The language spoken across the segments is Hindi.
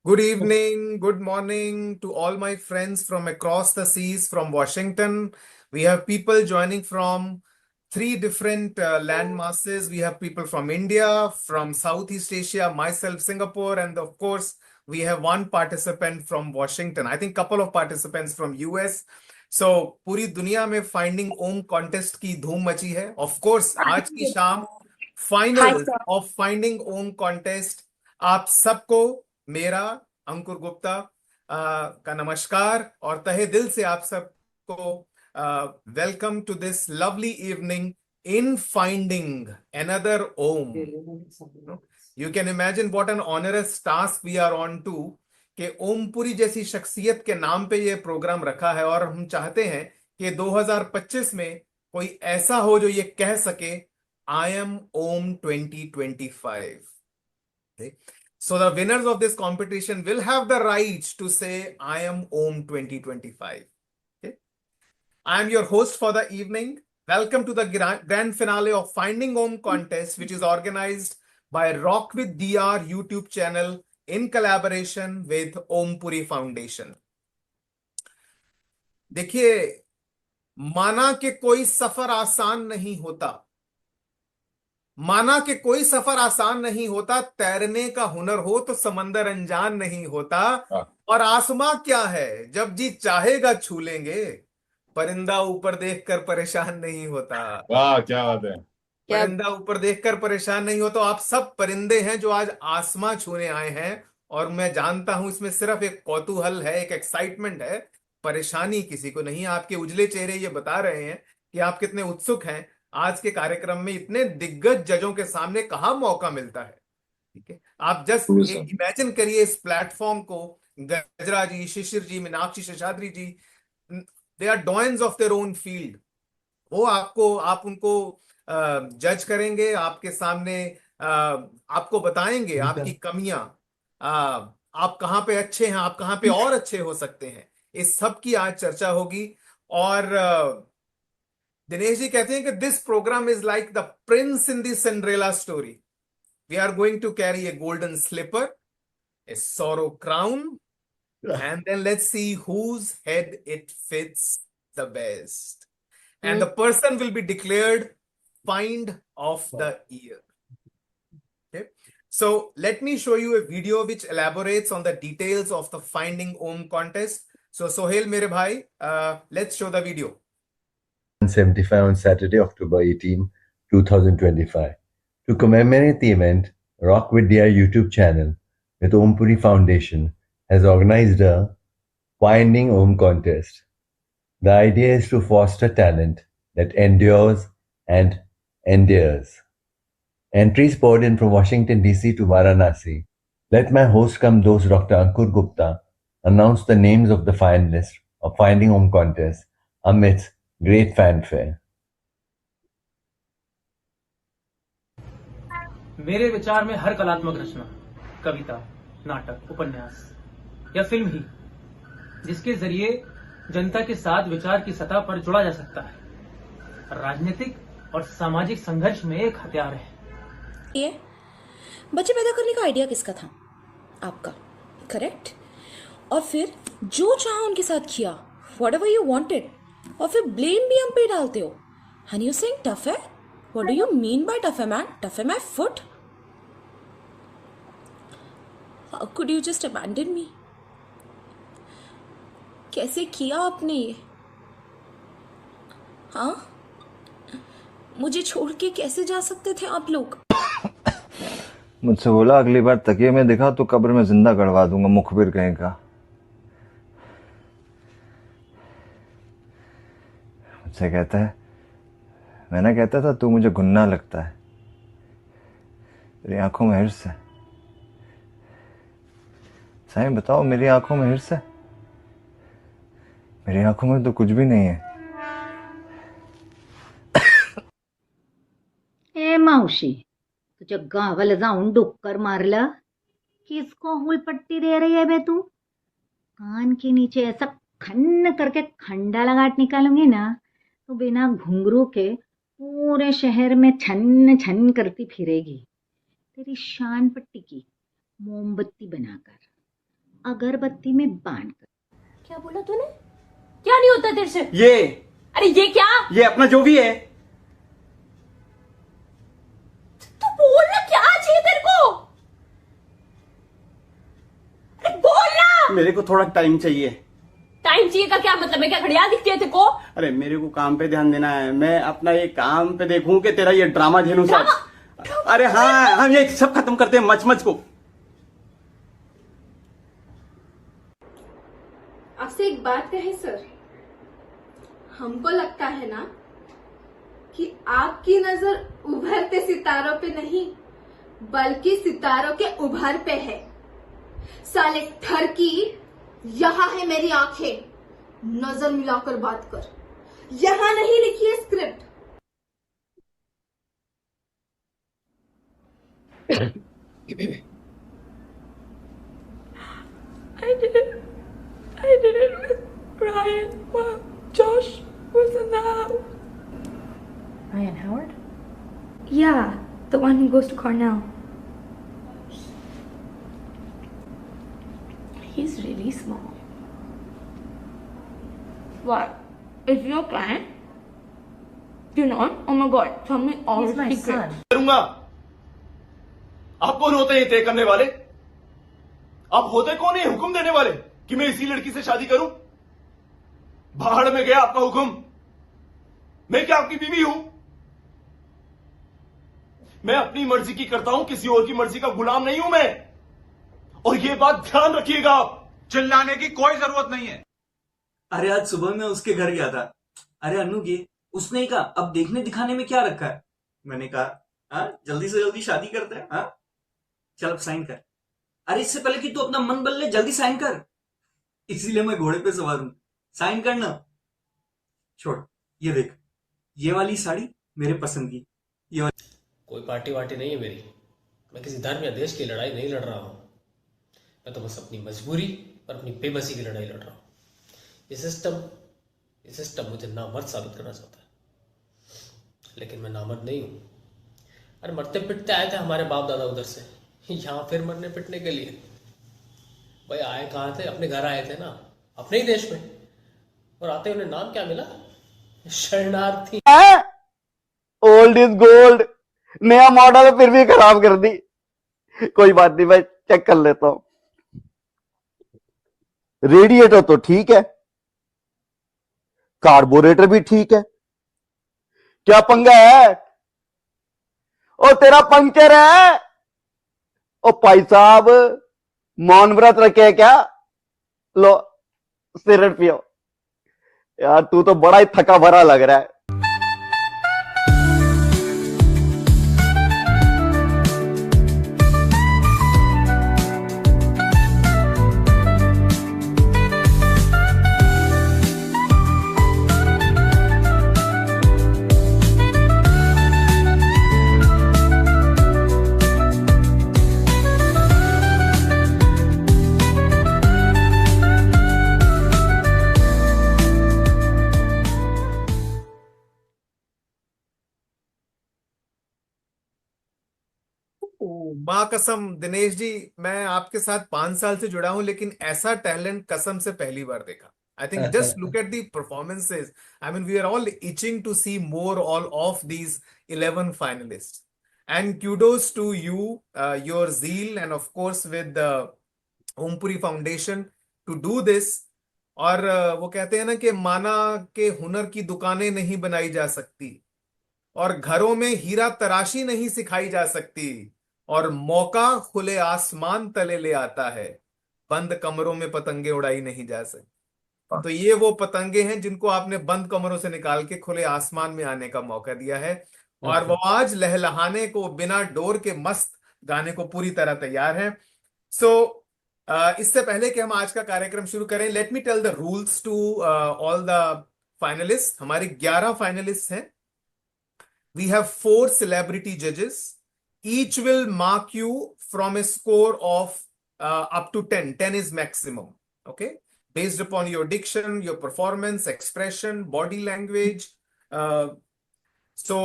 Good evening, good morning to all my friends from across the seas from Washington. We have people joining from three different land masses. We have people from India, from Southeast Asia, myself, Singapore, and of course, we have one participant from Washington. I think couple of participants from US. So पूरी दुनिया में फाइंडिंग ओम कॉन्टेस्ट की धूम मची है. Of course, आज की शाम हाय final sir. Of finding Om contest आप सबको मेरा अंकुर गुप्ता का नमस्कार और तहे दिल से आप सबको welcome to this lovely evening in finding another Om. You can imagine what an onerous task we are on to कि ओमपुरी जैसी शख्सियत के नाम पे ये प्रोग्राम रखा है और हम चाहते हैं कि 2025 में कोई ऐसा हो जो ये कह सके I am Om 2025. Okay. So the winners of this competition will have the right to say, I am Om 2025. Okay. I am your host for the evening. Welcome to the grand finale of Finding Om contest, which is organized by Rock with DR YouTube channel in collaboration with Om Puri Foundation. देखिए, माना कि कोई सफर आसान नहीं होता, माना कि कोई सफर आसान नहीं होता, तैरने का हुनर हो तो समंदर अनजान नहीं होता. हाँ। और आसमां क्या है, जब जी चाहेगा छू लेंगे. परिंदा ऊपर देखकर परेशान नहीं होता. वाह क्या बात है। क्या? परिंदा ऊपर देखकर परेशान नहीं हो. तो आप सब परिंदे हैं जो आज आसमां छूने आए हैं. और मैं जानता हूं इसमें सिर्फ एक कौतूहल है, एक एक्साइटमेंट है, परेशानी किसी को नहीं. आपके उजले चेहरे ये बता रहे हैं कि आप कितने उत्सुक हैं. आज के कार्यक्रम में इतने दिग्गज जजों के सामने कहाँ मौका मिलता है. ठीक है, आप जस्ट इमेजिन करिए इस प्लेटफॉर्म को. Gajra ji, Shishir ji, Meenakshi Seshadri ji, they are doyens of their own field. वो आपको, आप उनको जज करेंगे, आपके सामने आपको बताएंगे आपकी कमियां, आप कहाँ पे अच्छे हैं, आप कहाँ पे और अच्छे हो सकते हैं. इस सब की आज चर्चा होगी. और दिनेश जी कहते हैं कि this program is like the prince in the Cinderella story. We are going to carry a golden slipper, a sorrow crown, and then let's see whose head it fits the best. And the person will be declared find of the year. Okay. So let me show you a video which elaborates on the details of the Finding Om contest. So Sohail mere bhai, let's show the video. 75 on Saturday, October 18, 2025. To commemorate the event, Rock with Dear YouTube channel with Om Puri Foundation has organized a Finding Om contest. The idea is to foster talent that endures and endears. Entries poured in from Washington, D.C. to Varanasi. Let my host cum host Dr. Ankur Gupta announce the names of the finalists of Finding Om contest amidst great fanfare. मेरे विचार में हर कलात्मक रचना, कविता, नाटक, उपन्यास या फिल्म ही जिसके जरिए जनता के साथ विचार की सतह पर जुड़ा जा सकता है, राजनीतिक और सामाजिक संघर्ष में एक हथियार है. ये बच्चे पैदा करने का आइडिया किसका था? आपका, करेक्ट? और फिर जो चाहा उनके साथ किया, व्हाटएवर यू वांटेड, और फिर ब्लेम भी हम पे डालते हो. एंड यू सेइंग टफ है? What do you mean by tough है मैन? टफ है my foot? How could you just abandon me? कैसे किया आपने ये? हाँ, मुझे छोड़ के कैसे जा सकते थे आप लोग? मुझसे बोला अगली बार तकिए में दिखा तो कब्र में जिंदा गड़वा दूंगा, मुखबिर कहीं का. मुझसे कहता है, मैंने कहता था तू मुझे गुन्ना लगता है, तेरी आंखों में हिर्स है. सही बताओ, मेरी आंखों में हिर्स है? मेरी आंखों में तो कुछ भी नहीं है. ए मावशी, तुझ्या गावाला जाऊन डुक्कर मारला? किसको हुलपट्टी दे रही है बे तू? कान के नीचे ऐसा खन्न करके खंडा लगाट निकालूंगी ना तो बिना घुंघरू के पूरे शहर में छन छन करती फिरेगी, तेरी शान पट्टी की मोमबत्ती बनाकर. अगरबत्ती में बांध कर। क्या बोला तूने? क्या नहीं होता तेरे से? ये अरे ये क्या? ये अपना जो भी है। तू बोलना, क्या चाहिए तेरे को? अरे बोलना। मेरे को थोड़ा टाइम चाहिए। टाइम चाहिए का क्या मतलब है? क्या घड़ियाल दिखती है तेरे को? अरे मेरे को काम पे ध्यान देना है, मैं अपना ये काम पे देखूं कि तेरा ये ड्रामा झेलूं सब। अरे हाँ, हम ये सब खत्म करते हैं मच को। आपसे एक बात कहे सर, हमको लगता है ना कि आपकी नजर उभरते सितारों पे नहीं बल्कि सितारों के उभर पे है। साले ठरकी, यहाँ है मेरी आंखें, नजर मिलाकर बात कर। यहाँ नहीं लिखी है script. I did it with Ryan while Josh was in the house. Ryan Howard? Yeah, the one who goes to Cornell. He's really small. What? Is your plan? You know? Oh my god, tell me all He's the my secrets. son. करूंगा। आप कौन होते हैं तय करने वाले? आप होते कौन है हुक्म देने वाले कि मैं इसी लड़की से शादी करूं? भाड़ में गया आपका हुक्म। मैं क्या आपकी बीवी हूं? मैं अपनी मर्जी की करता हूं, किसी और की मर्जी का गुलाम नहीं हूं मैं। और ये बात ध्यान रखिएगा, आप चिल्लाने की कोई जरूरत नहीं है। अरे आज सुबह मैं उसके घर गया था। अरे अनु ये, उसने ही कहा अब देखने दिखाने में क्या रखा है। मैंने कहा हाँ जल्दी से जल्दी शादी करते हैं। हाँ चल अब साइन कर। अरे इससे पहले कि तू अपना मन बदल ले जल्दी साइन कर। इसीलिए मैं घोड़े पे सवार हूं, साइन करना। छोड़, ये देख, ये वाली साड़ी मेरे पसंद की। ये वाली कोई पार्टी वार्टी नहीं है मेरी। मैं किसी धर्म या देश की लड़ाई नहीं लड़ रहा हूं। मैं तो बस अपनी मजबूरी और अपनी बेबसी की लड़ाई लड़ रहा हूं। ये सिस्टम मुझे नामर्द साबित करना चाहता है, लेकिन मैं नामर्द नहीं हूं। अरे मरते पिटते आए थे हमारे बाप दादा उधर से, यहाँ फिर मरने पिटने के लिए। भाई आए कहाँ थे? अपने घर आए थे ना, अपने ही देश में। और आते उन्हें नाम क्या मिला? शरणार्थी। ओल्ड इज गोल्ड, नया मॉडल है फिर भी खराब कर दी। कोई बात नहीं, मैं चेक कर लेता हूं। रेडिएटर तो ठीक है, कार्बोरेटर भी ठीक है, क्या पंगा है? ओ तेरा पंक्चर है। ओ भाई साहब, मौन व्रत रखे क्या? लो सिगरेट पियो। यार तू तो बड़ा ही थका भरा लग रहा है। माँ कसम दिनेश जी, मैं आपके साथ 5 साल से जुड़ा हूं, लेकिन ऐसा टैलेंट कसम से पहली बार देखा। I think just look at the performances. I mean we are all itching to see more all of these 11 finalist, and kudos to you, your zeal, and of course with the Om Puri foundation to do this। और वो कहते हैं ना कि माना के हुनर की दुकानें नहीं बनाई जा सकती, और घरों में हीरा तराशी नहीं सिखाई जा सकती, और मौका खुले आसमान तले ले आता है, बंद कमरों में पतंगे उड़ाई नहीं जा सकती। तो ये वो पतंगे हैं जिनको आपने बंद कमरों से निकाल के खुले आसमान में आने का मौका दिया है, और वो आज लहलहाने को बिना डोर के मस्त गाने को पूरी तरह तैयार है। सो इससे पहले कि हम आज का कार्यक्रम शुरू करें, let me tell the rules to all the finalist. हमारे 11 फाइनलिस्ट हैं। We have 4 celebrity judges. Each will mark you from a score of up to 10. 10 is maximum. Okay. Based upon your diction, your performance, expression, body language. So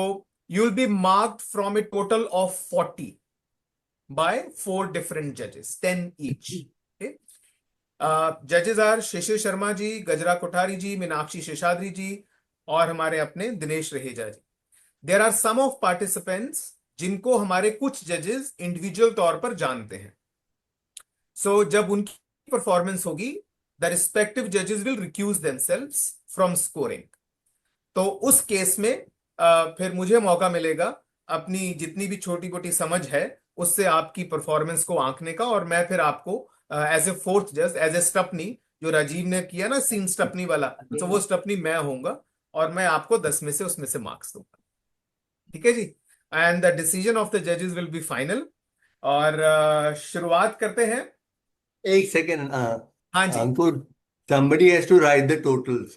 you'll be marked from a total of 40 by 4 different judges, 10 each. Okay. जजेस आर शिशिर शर्मा जी, गजरा कोठारी जी, मीनाक्षी शेषाद्री जी और हमारे अपने Dinesh Raheja ji. There are some of participants जिनको हमारे कुछ जजेस इंडिविजुअल तौर पर जानते हैं। सो जब उनकी परफॉर्मेंस होगी, द रिस्पेक्टिव जजेस will recuse themselves from scoring. तो उस केस में फिर मुझे मौका मिलेगा अपनी जितनी भी छोटी मोटी समझ है उससे आपकी परफॉर्मेंस को आंकने का, और मैं फिर आपको एज ए फोर्थ जज, एज ए स्टपनी, जो राजीव ने किया ना सीन स्टपनी वाला, तो वो स्टपनी मैं होऊंगा और मैं आपको 10 में से उसमें से मार्क्स दूंगा। ठीक है जी। And the decision of the जजेस विल बी फाइनल। और शुरुआत करते हैं। एक सेकेंड हाँ जी। Ankur, somebody has to write the totals.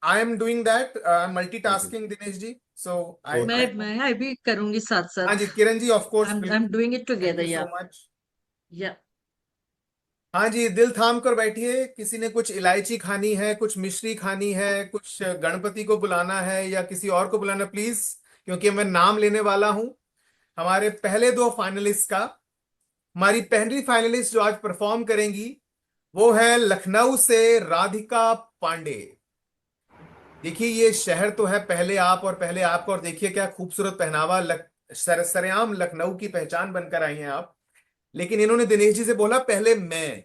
I am doing that, multitasking Dinesh ji, so I मैं भी करूंगी साथ हाँ साथ. जी, Kiran ji of course, I am doing it thank together. You yeah so much. या हाँ जी, दिल थाम कर बैठिए। किसी ने कुछ इलायची खानी है, कुछ मिश्री खानी है, कुछ गणपति को बुलाना है या किसी और को बुलाना, प्लीज, क्योंकि मैं नाम लेने वाला हूं हमारे पहले दो फाइनलिस्ट का। हमारी पहली फाइनलिस्ट जो आज परफॉर्म करेंगी वो है लखनऊ से राधिका पांडे। देखिए ये शहर तो है पहले आप और पहले आपका, और देखिए क्या खूबसूरत पहनावा, सरेआम लखनऊ की पहचान बनकर आई हैं आप। लेकिन इन्होंने दिनेश जी से बोला पहले मैं,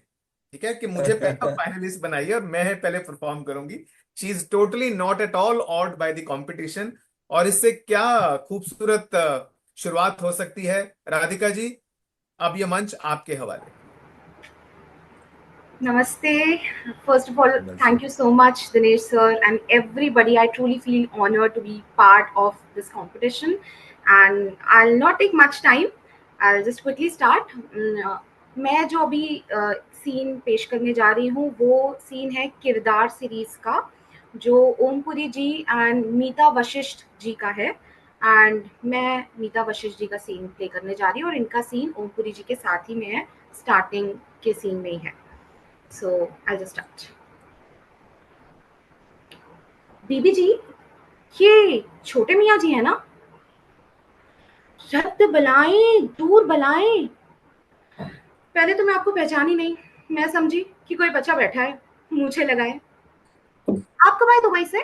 ठीक है, कि मुझे पहला फाइनलिस्ट बनाइए और मैं पहले परफॉर्म करूंगी। She is totally not at all odd by the competition. और इससे क्या खूबसूरत शुरुआत हो सकती है। राधिका जी, अब ये मंच आपके हवाले। Namaste. First of all, thank you so much, Dinesh sir, and everybody. I truly feel honored to be part of this competition, and I'll not take much time. I'll just quickly start. मैं जो अभी सीन पेश करने जा रही हूँ वो सीन है किरदार सीरीज का, जो ओमपुरी जी एंड मीता वशिष्ठ जी का है। एंड मैं मीता वशिष्ठ जी का सीन प्ले करने जा रही हूँ और इनका सीन ओमपुरी जी के साथ ही में है, स्टार्टिंग के सीन में ही है। So I'll just start. बीबी जी, ये छोटे मियाँ जी है ना? रद्द बलाएं, दूर बलाएं। पहले तो मैं आपको पहचानी नहीं, मैं समझी कि कोई बच्चा बैठा है मूछें लगाए। आप कब आए दुबई से?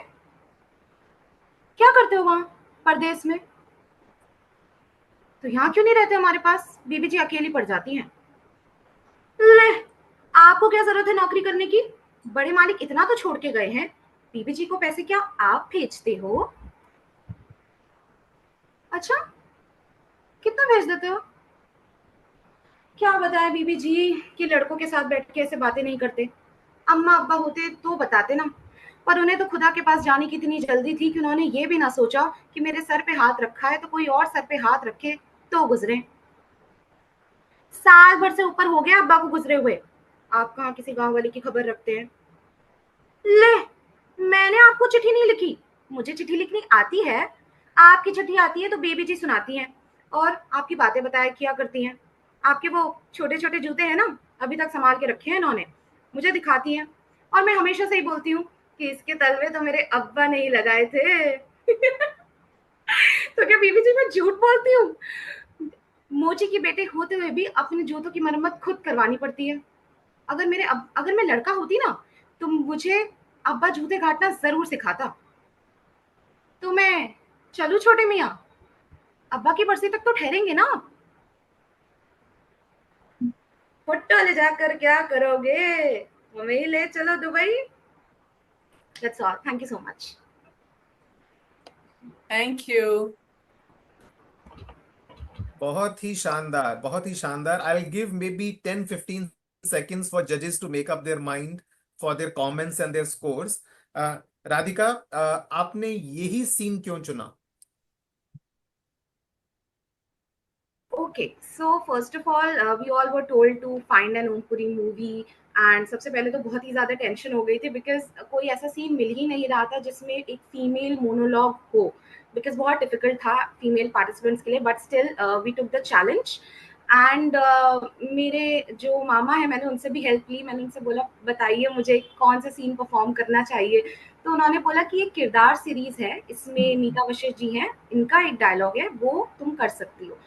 क्या करते हो वहां परदेश में? तो यहाँ क्यों नहीं रहते हमारे पास? बीबी जी अकेली पड़ जाती हैं। ले, आपको क्या जरूरत है नौकरी करने की? बड़े मालिक इतना तो छोड़ के गए हैं। बीबी जी को पैसे क्या आप भेजते हो? अच्छा, कितना भेज देते हो? क्या बताएं बीबी जी कि लड़कों के साथ बैठ के ऐसे बातें नहीं करते। अम्मा अब्बा होते तो बताते ना, पर उन्हें तो खुदा के पास जाने की इतनी जल्दी थी कि उन्होंने ये भी ना सोचा कि मेरे सर पे हाथ रखा है तो कोई और सर पे हाथ रखे तो गुजरे। साल भर से ऊपर हो गया अब्बा को गुजरे हुए, आप कहाँ किसी गांव वाली की खबर रखते हैं? ले, मैंने आपको चिट्ठी नहीं लिखी, मुझे चिट्ठी लिखनी आती है। आपकी चिट्ठी आती है तो बेबी जी सुनाती हैं और आपकी बातें बताया किया करती हैं। आपके वो छोटे छोटे जूते हैं ना, अभी तक संभाल के रखे हैं इन्होंने, मुझे दिखाती हैं और मैं हमेशा से ही बोलती हूँ कि इसके तलवे तो मेरे अब्बा ने ही लगाए थे। तो क्या बीबी जी मैं झूठ बोलती हूँ? मोची की बेटे होते हुए भी अपने जूतों की मरम्मत खुद करवानी पड़ती है। अगर मैं लड़का होती ना तो मुझे अब्बा जूते काटना जरूर सिखाता। तो मैं चलूं छोटे मियाँ, अब्बा की बरसी तक तो ठहरेंगे ना? भुट्टो ले जाकर क्या करोगे, हमें ही ले चलो Dubai. That's all. Thank you so much. Thank you. बहुत ही शानदार, बहुत ही शानदार। आई will give may be 10-15 seconds for judges to make up their mind for their comments and their scores. Radhika, आपने यही सीन क्यों चुना? Okay, so first of all, we all were told to find an Ompuri movie, and सबसे पहले तो बहुत ही ज़्यादा टेंशन हो गई थी बिकॉज कोई ऐसा सीन मिल ही नहीं रहा था जिसमें एक फीमेल मोनोलॉग हो, बिकॉज बहुत डिफिकल्ट था फीमेल पार्टिसिपेंट्स के लिए। But still we took the challenge and मेरे जो मामा है, मैंने उनसे भी हेल्प ली। मैंने उनसे बोला बताइए मुझे कौन सा सीन परफॉर्म करना चाहिए, तो उन्होंने बोला कि ये किरदार सीरीज है, इसमें मीता वशिष्ठ जी हैं, इनका एक डायलॉग है वो तुम कर सकती हो।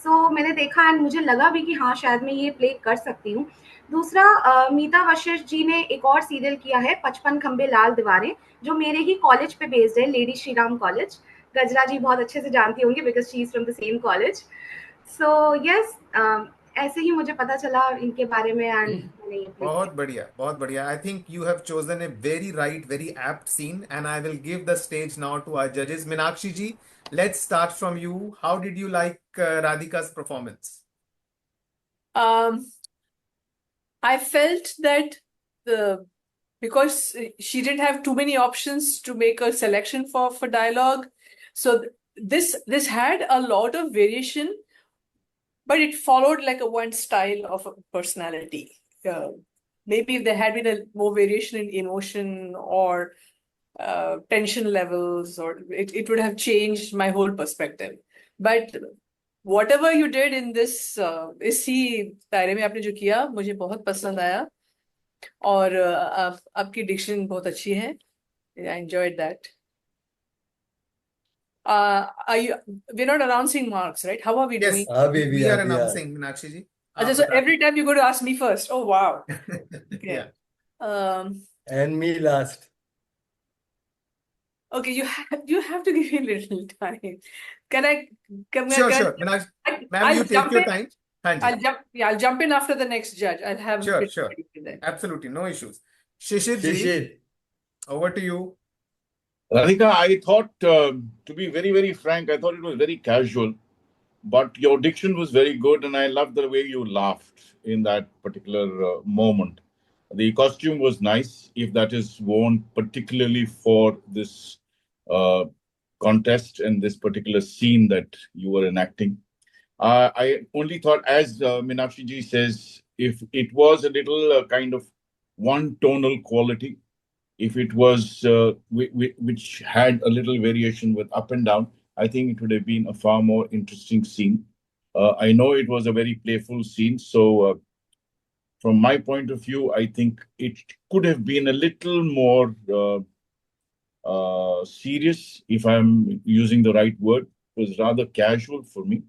सो मैंने देखा एंड मुझे लगा भी कि हाँ शायद मैं ये प्ले कर सकती हूँ। दूसरा मीता वशिष्ठ जी ने एक और सीरियल किया है 55 खंबे लाल दीवारें, जो मेरे ही कॉलेज पे बेस्ड है, लेडी श्री राम कॉलेज। गजरा जी बहुत अच्छे से जानती होंगी because she is from the same college. So yes, ऐसे ही मुझे पता चला इनके बारे में एंड मैंने ये play बहुत बढ़िया, बहुत बढ़िया। I think you have chosen a very right, very apt scene, and I will give the stage now to our जजेस। Meenakshi ji, let's start from you. How did you like Radhika's performance? Um, I felt that because she didn't have too many options to make a selection for dialogue, so this had a lot of variation, but it followed like a one style of a personality. Maybe if there had been a more variation in emotion or tension levels, or it would have changed my whole perspective. But whatever you did in this, इसी दायरे में आपने जो किया, मुझे बहुत पसंद आया, और आपकी डिक्शन बहुत अच्छी है. I enjoyed that. We're not announcing marks, right? How are we Yes, doing? we are announcing, Meenakshi ji. अच्छा, so every time you're going to ask me first. Oh wow. Okay. Yeah. And me last. Okay, you have to give me a little time. Can I? Sure. Meenakshi, ma'am, you take your time. I'll jump in after the next judge. I'll have Sure. then. Absolutely, no issues. Shishir ji, over to you. Radhika, I thought, to be very, very frank, I thought it was very casual, but your diction was very good, and I loved the way you laughed in that particular moment. The costume was nice, if that is worn particularly for this contest and this particular scene that you were enacting. I only thought, as Meenakshi ji says, if it was a little kind of one tonal quality, if it was which had a little variation with up and down, I think it would have been a far more interesting scene. I know it was a very playful scene, so from my point of view, I think it could have been a little more serious, if I'm using the right word. It was rather casual for me.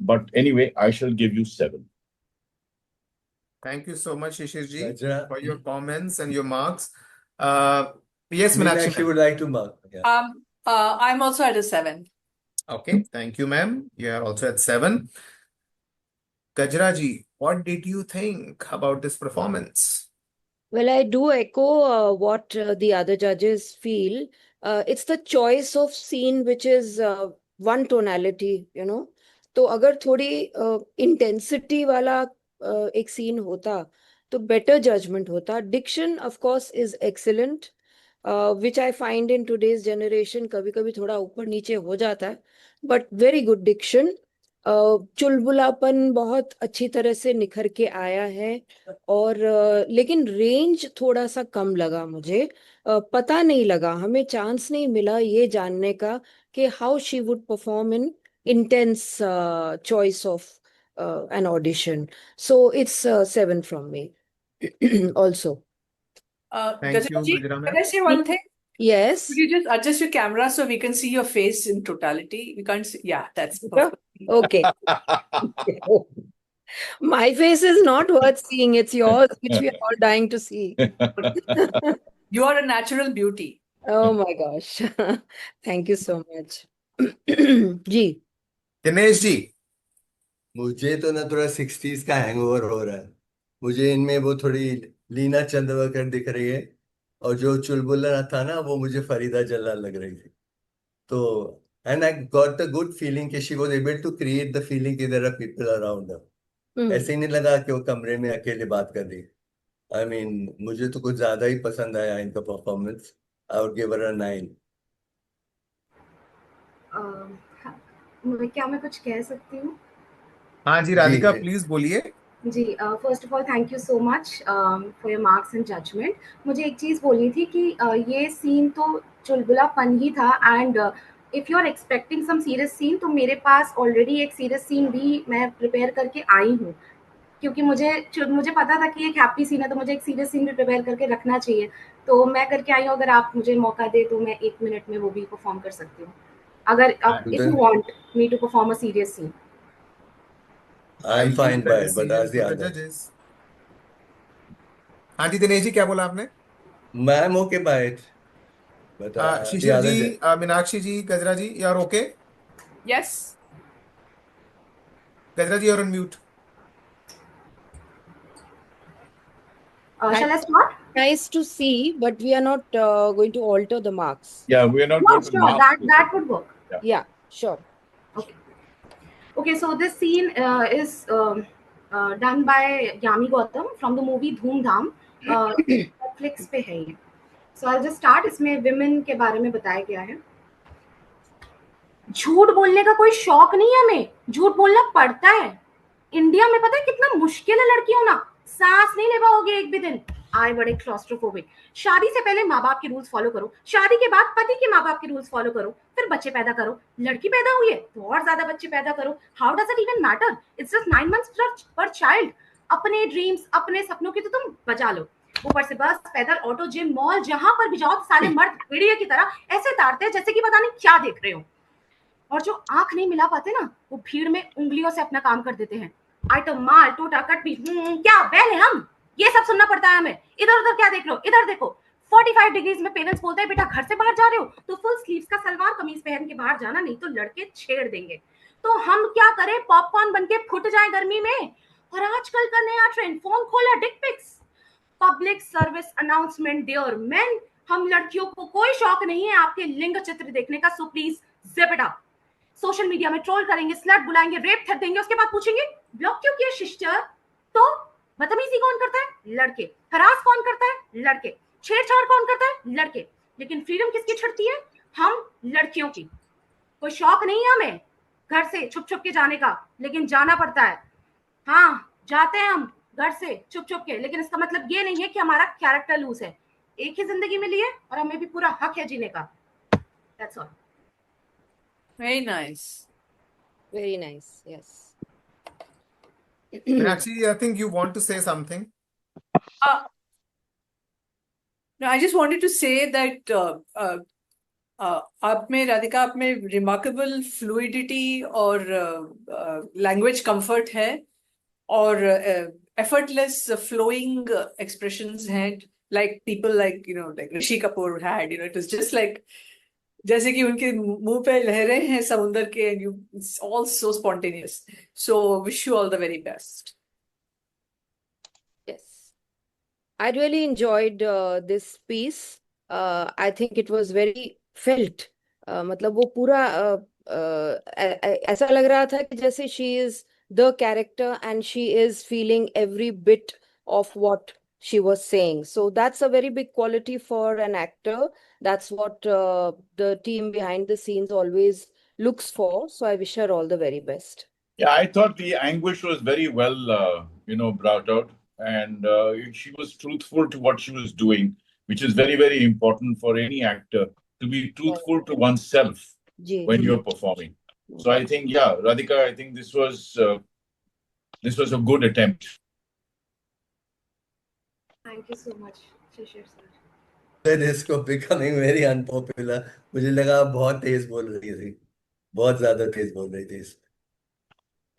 But anyway, I shall give you 7. Thank you so much, Shishir ji, Gajra. for your comments and your marks. Yes, Meenakshi, Meenakshi would like to mark. Yeah. I'm also at a 7. Okay, thank you, ma'am. You are also at 7. Gajra ji, what did you think about this performance? Well, I do echo what the other judges feel. It's the choice of scene which is one tonality, you know. तो अगर थोड़ी intensity वाला एक scene होता तो better judgment होता. Diction, of course, is excellent, which I find in today's generation कभी-कभी थोड़ा ऊपर नीचे हो जाता है. But very good diction. चुलबुलापन बहुत अच्छी तरह से निखर के आया है, और लेकिन रेंज थोड़ा सा कम लगा मुझे. पता नहीं लगा, हमें चांस नहीं मिला ये जानने का कि how she would perform in intense choice of an audition. So it's 7 from me also. Thank you, Gajra ji, Gajra can ma'am. I say one thing? Yes. Could you just adjust your camera so we can see your face in totality? We can't see. Yeah, that's perfect. Okay. My face is not worth seeing. It's yours, which we are all dying to see. You are a natural beauty. Oh my gosh. Thank you so much. जी. दिनेश जी, मुझे तो ना थोड़ा 60s का हैंगओवर हो रहा है. मुझे इनमें वो थोड़ी लीना चंदवरकर दिख रही है, और जो चुलबुला था ना वो मुझे फरीदा जलाल लग रही थी. तो and I got the good feeling कि she was able to create the feeling कि there are people around her. ऐसे ही नहीं लगा कि वो कमरे में अकेले बात कर रही. I mean, मुझे तो कुछ ज्यादा ही पसंद आया इनका performance. I would give her a 9. क्या मैं कुछ कह सकती हूँ? हाँ जी, राधिका प्लीज बोलिए. जी, first of all thank you so much for your marks and judgement. मुझे एक चीज़ बोलनी थी कि ये सीन तो चुलबुलापन ही था, and if you are expecting some serious scene, तो मेरे पास ऑलरेडी एक सीरियस सीन भी मैं प्रिपेयर करके आई हूँ, क्योंकि मुझे पता था कि एक हैप्पी सीन है, तो मुझे एक सीरियस सीन भी प्रिपेयर करके रखना चाहिए. तो मैं करके आई हूँ. अगर आप मुझे मौका दे तो मैं 1 मिनट में वो भी परफॉर्म कर सकती हूँ, अगर if you want me to perform a serious scene. I I'm fine leave the by it, but decision ask the to the other. judges. हाँ जी दिनेश जी, क्या बोला आपने? I'm okay by it, but the Shishir ji, other. Meenakshi जी, गजरा जी, यू आर ओके? Yes. गजरा जी, you're on mute. Shall I start? Nice to see, but we are not going to alter the marks. Yeah, we're not No, going to sure, mark that would work. Yeah, sure. Okay, so this scene is done by Yami Gautam from the movie Dhoom Dham. Netflix पे है ये. So I'll just start. इसमें women के बारे में बताया गया है. झूठ बोलने का कोई शौक नहीं है हमें, झूठ बोलना पड़ता है. इंडिया में पता है कितना मुश्किल है लड़की होना, सांस नहीं ले पाओगे एक भी दिन. आए बड़े क्लॉस्ट्रोफोबिक. शादी से पहले माँ बाप के रूल्स फॉलो करो, शादी के बाद पति के माँ बाप के रूल्स फॉलो करो, फिर बच्चे पैदा करो. लड़की पैदा हुई है तो और ज्यादा बच्चे पैदा करो. How does it even matter? It's just 9 months पर चाइल्ड. अपने ड्रीम्स, अपने सपनों की तो तुम बचा लो. ऊपर से बस, पैदल, ऑटो, जिम, मॉल, जहां पर भी जाओ साले मर्द भेड़िए की तरह ऐसे ताड़ते हैं जैसे कि पता नहीं क्या देख रहे हो. और जो आंख नहीं मिला पाते ना, वो भीड़ में उंगलियों से अपना काम कर देते हैं. आइटम, माल, टोटा, कट भी, क्या बैल है हम, ये सब सुनना पड़ता है हमें. इधर उधर क्या देख रहे हो, इधर देखो. 45 डिग्रीज में पेरेंट्स बोलते हैं बेटा घर से बाहर जा रहे हो तो फुल स्लीव्स का सलवार कमीज पहन के बाहर जाना, नहीं तो लड़के छेड़ देंगे. तो हम क्या करें, पॉपकॉर्न बन के फुट जाए गर्मी में. और आजकल का नया ट्रेंड, फोन खोला dick pics. Public service announcement dear men, हम लड़कियों को कोई शौक नहीं है आपके लिंग चित्र देखने का, so please zip it up. Social media में ट्रोल करेंगे, स्लट बुलाएंगे, रेप थक देंगे, उसके बाद पूछेंगे ब्लॉक क्यों किया सिस्टर. तो बदतमीजी कौन करता है? लड़के. हरास कौन करता है? लड़के. छेड़छाड़ कौन करता है? लड़के. लेकिन फ्रीडम किसकी छड़ती है? हम लड़कियों की. कोई शौक नहीं है हमें घर से छुप छुप के जाने का, लेकिन जाना पड़ता है. हाँ, जाते हैं हम घर से छुप छुप के, लेकिन इसका मतलब ये नहीं है कि हमारा कैरेक्टर लूज है. एक ही जिंदगी मिली है और हमें भी पूरा हक है जीने का. That's all. Very nice. Very nice. Yes. Meenakshi, I think you want to say something. No, I just wanted to say that आप में राधिका, आप में remarkable fluidity और language comfort है और effortless flowing expressions हैं, like people like like Rishi Kapoor had. It was just like जैसे कि उनके मुंह पे लहरें हैं समुंदर के, and it's all so spontaneous. So wish you all the very best. Yes. I really enjoyed this piece. I think it was very felt. मतलब वो पूरा ऐसा लग रहा था कि जैसे she is the character and she is feeling every bit of what she was saying. So that's a very big quality for an actor. That's what the team behind the scenes always looks for. So I wish her all the very best. Yeah, I thought the anguish was very well, brought out, and she was truthful to what she was doing, which is very, very important for any actor, to be truthful to oneself when you're performing. So I think, yeah, Radhika, I think this was a good attempt. Thank you so much, Shishir sir. Then इसको becoming very unpopular. मुझे लगा बहुत तेज बोल रही थी, बहुत ज्यादा तेज बोल रही थी इसमें.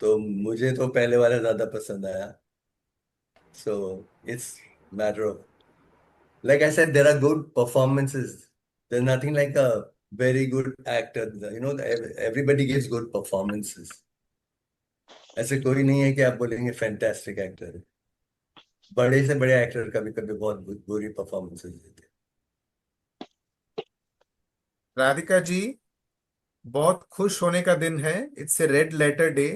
तो मुझे तो पहले वाला ज्यादा पसंद आया. So it's matter of, like I said, there are good performances. There's nothing like a very good actor. Everybody gives good performances. ऐसे कोई नहीं है कि आप बोलेंगे फैंटास्टिक एक्टर है. बड़े से बड़े एक्टर कभी कभी बहुत बुरी परफॉर्मेंसेस देते हैं. राधिका जी, बहुत खुश होने का दिन है. It's a red letter day.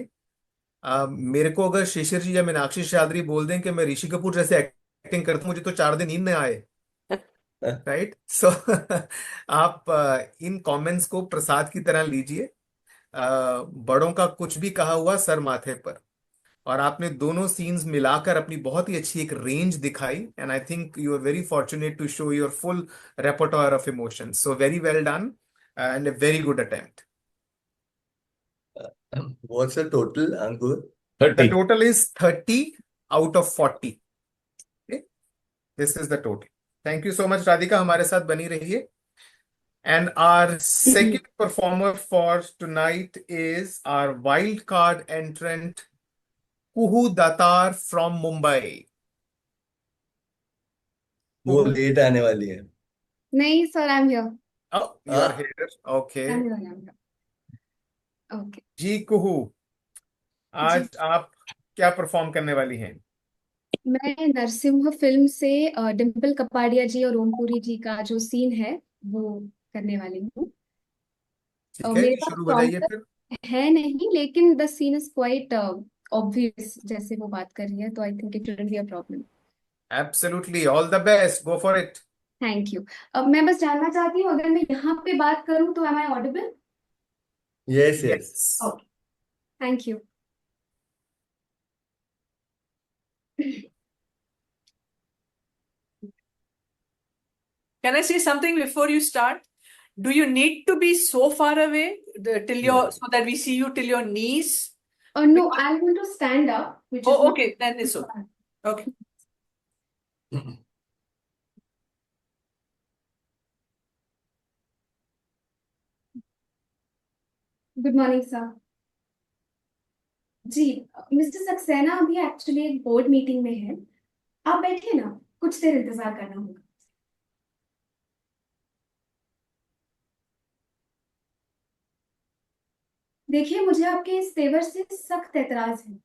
मेरे को अगर शिशिर जी या मीनाक्षी शादरी बोल दें कि मैं ऋषि कपूर जैसे एक्टिंग करता हूं, मुझे तो 4 दिन नींद न आए. राइट. सो आप इन कमेंट्स को प्रसाद की तरह लीजिए. बड़ों का कुछ भी कहा हुआ सर माथे पर. और आपने दोनों सीन्स मिलाकर अपनी बहुत ही अच्छी एक रेंज दिखाई, and I think you are very fortunate to show your full repertoire of emotions. So very well done and a very good attempt. What's the total, Ankur? 30. The total is 30 out of 40. Okay? This is the total. Thank you so much, Radhika. हमारे साथ बनी रहिए. And our second performer for tonight is our wild card entrant, Kuhu Datar from Mumbai. वो लेट आने वाली है। नहीं sir, I am here. You are here, okay. I am here. Okay. जी कुहू, जी, आज आप क्या परफॉर्म करने वाली हैं? मैं नरसिम्हा फिल्म से डिम्पल कपाड़िया जी और ओमपुरी जी का जो सीन है वो करने वाली हूँ। ठीक है मेरे जी, पास शुरू बताइए फिर। प्रॉम्प्टर है नहीं, लेकिन the scene is quite obvious जैसे वो बात कर रही है, तो I think it shouldn't be a problem. Absolutely, all the best, go for it. Thank you. अब मैं बस जानना चाहती हूँ, अगर मैं यहाँ पे बात करूँ तो am I audible? Yes yes. Yes. Okay, thank you. Can I say something before you start? Do you need to be so far away till your so that we see you till your knees? No, I'm going to stand up, which is Oh, not. okay, then it's okay. Okay. Good morning sir. जी, मिस्टर सक्सेना अभी एक्चुअली एक बोर्ड मीटिंग में है। आप बैठिए ना, कुछ देर इंतजार करना होगा। देखिए, मुझे आपके इस तेवर से सख्त एतराज है।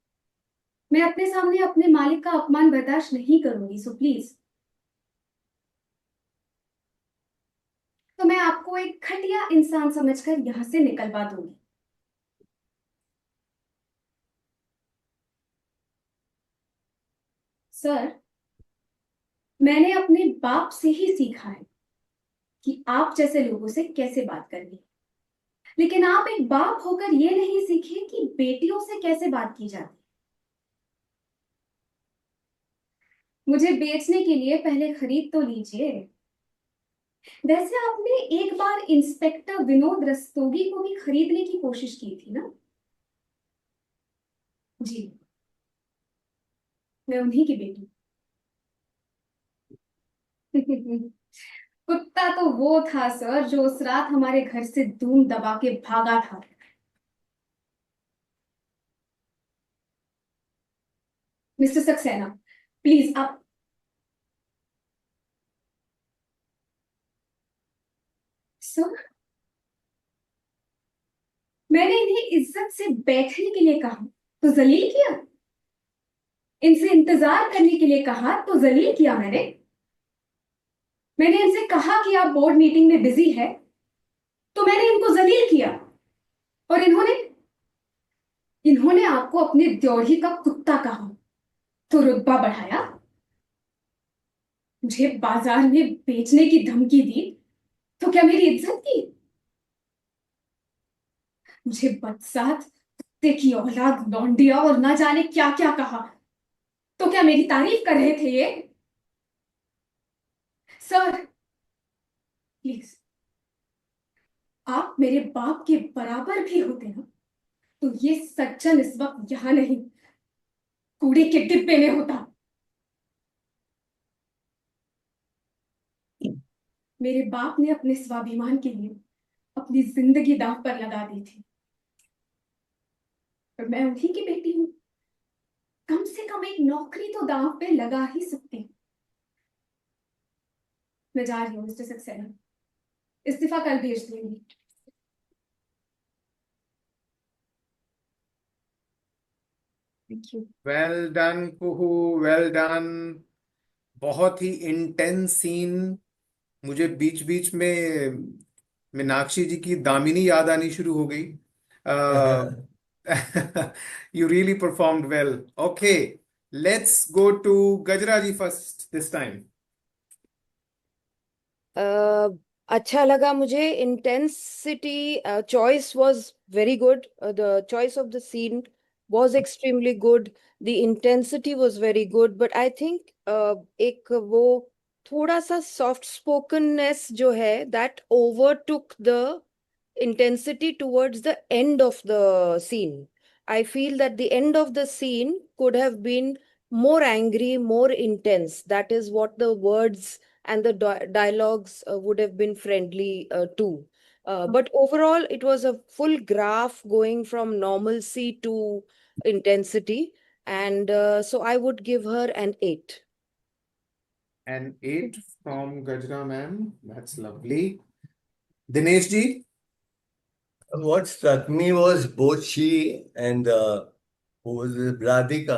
मैं अपने सामने अपने मालिक का अपमान बर्दाश्त नहीं करूंगी, सो प्लीज। तो मैं आपको एक घटिया इंसान समझकर यहाँ से निकलवा दूंगी। सर, मैंने अपने बाप से ही सीखा है कि आप जैसे लोगों से कैसे बात करनी है। लेकिन आप एक बाप होकर ये नहीं सीखे कि बेटियों से कैसे बात की जाती है। मुझे बेचने के लिए पहले खरीद तो लीजिए। वैसे आपने एक बार इंस्पेक्टर विनोद रस्तोगी को भी खरीदने की कोशिश की थी ना? जी, मैं उन्हीं की बेटी। कुत्ता तो वो था सर जो उस रात हमारे घर से धूम दबा के भागा था। मिस्टर सक्सेना, प्लीज आप। सर, मैंने इन्हें इज्जत से बैठने के लिए कहा तो जलील किया, इनसे इंतजार करने के लिए कहा तो जलील किया। मैंने इनसे कहा कि आप बोर्ड मीटिंग में बिजी है तो मैंने इनको जलील किया, और इन्होंने इन्होंने आपको अपने द्योढ़ी का कुत्ता कहा तो रुतबा बढ़ाया, मुझे बाजार में बेचने की धमकी दी तो क्या मेरी इज्जत की? मुझे बदसात, कुत्ते की औलाद, लौंडिया और ना जाने क्या क्या कहा तो क्या मेरी तारीफ कर रहे थे ये? सर प्लीज, आप मेरे बाप के बराबर भी होते ना तो ये सज्जन इस वक्त यहां नहीं, कूड़े के डिब्बे में होता। मेरे बाप ने अपने स्वाभिमान के लिए अपनी जिंदगी दांव पर लगा दी थी, और मैं उन्हीं की बेटी हूं। कम से कम एक नौकरी तो दांव पे लगा ही सकती हूँ। मैं जा रही हूँ मिस्टर सक्सेना, इस्तीफा कल भेज दूंगी। Thank you. Well done Kuhu, well done. बहुत ही इंटेंस सीन। मुझे बीच बीच में मीनाक्षी जी की दामिनी याद आनी शुरू हो गई। You really performed well. Okay, let's go to Gajra ji first this time. अच्छा लगा मुझे। Intensity choice was very good, the choice of the scene was extremely good, the intensity was very good, but I think एक वो थोड़ा सा soft spokenness जो है that overtook the intensity towards the end of the scene. I feel that the end of the scene could have been more angry, more intense. That is what the words and the dialogues would have been friendly to. But overall, it was a full graph going from normalcy to intensity. And so I would give her an 8. An 8 from Gajra ma'am. That's lovely. Dinesh ji? What struck me was both she and who was it, Radhika.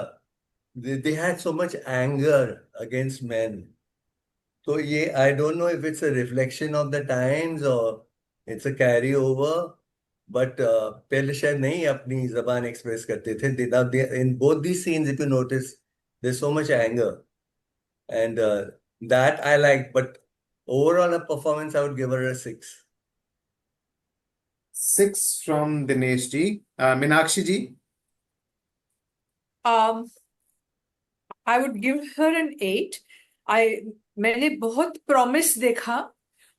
They had so much anger against men. So yeah, I don't know if it's a reflection of the times or it's a carryover. But पहले शायद नहीं अपनी जबान express करते थे. In both these scenes, if you notice, there's so much anger, and that I like. But overall, a performance, I would give her a 6. 6 from Dinesh ji. Meenakshi ji? I would give her an 8. मैंने बहुत promise देखा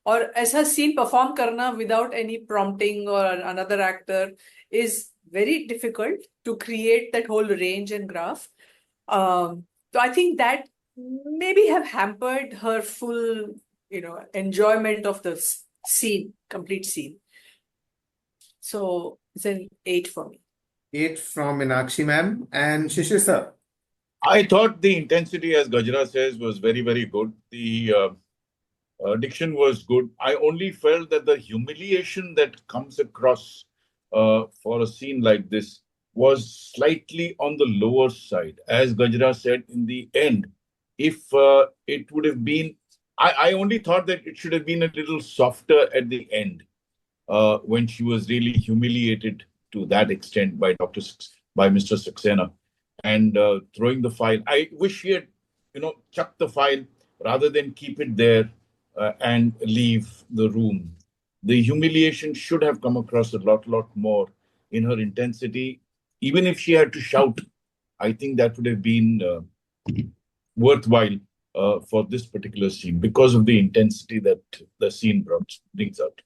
और ऐसा scene perform करना without any prompting or another actor is very difficult to create that whole range and graph. So I think that maybe have hampered her full, enjoyment of the scene, complete scene. So it's an 8 for me. 8 from Meenakshi ma'am. And Shishir sir? I thought the intensity, as Gajra says, was very, very good. The diction was good. I only felt that the humiliation that comes across for a scene like this was slightly on the lower side. As Gajra said, in the end, if it would have been, I only thought that it should have been a little softer at the end when she was really humiliated to that extent by Mr. Saxena. And throwing the file. I wish he had, chucked the file rather than keep it there and leave the room. The humiliation should have come across a lot more in her intensity. Even if she had to shout, I think that would have been worthwhile for this particular scene because of the intensity that the scene brings out.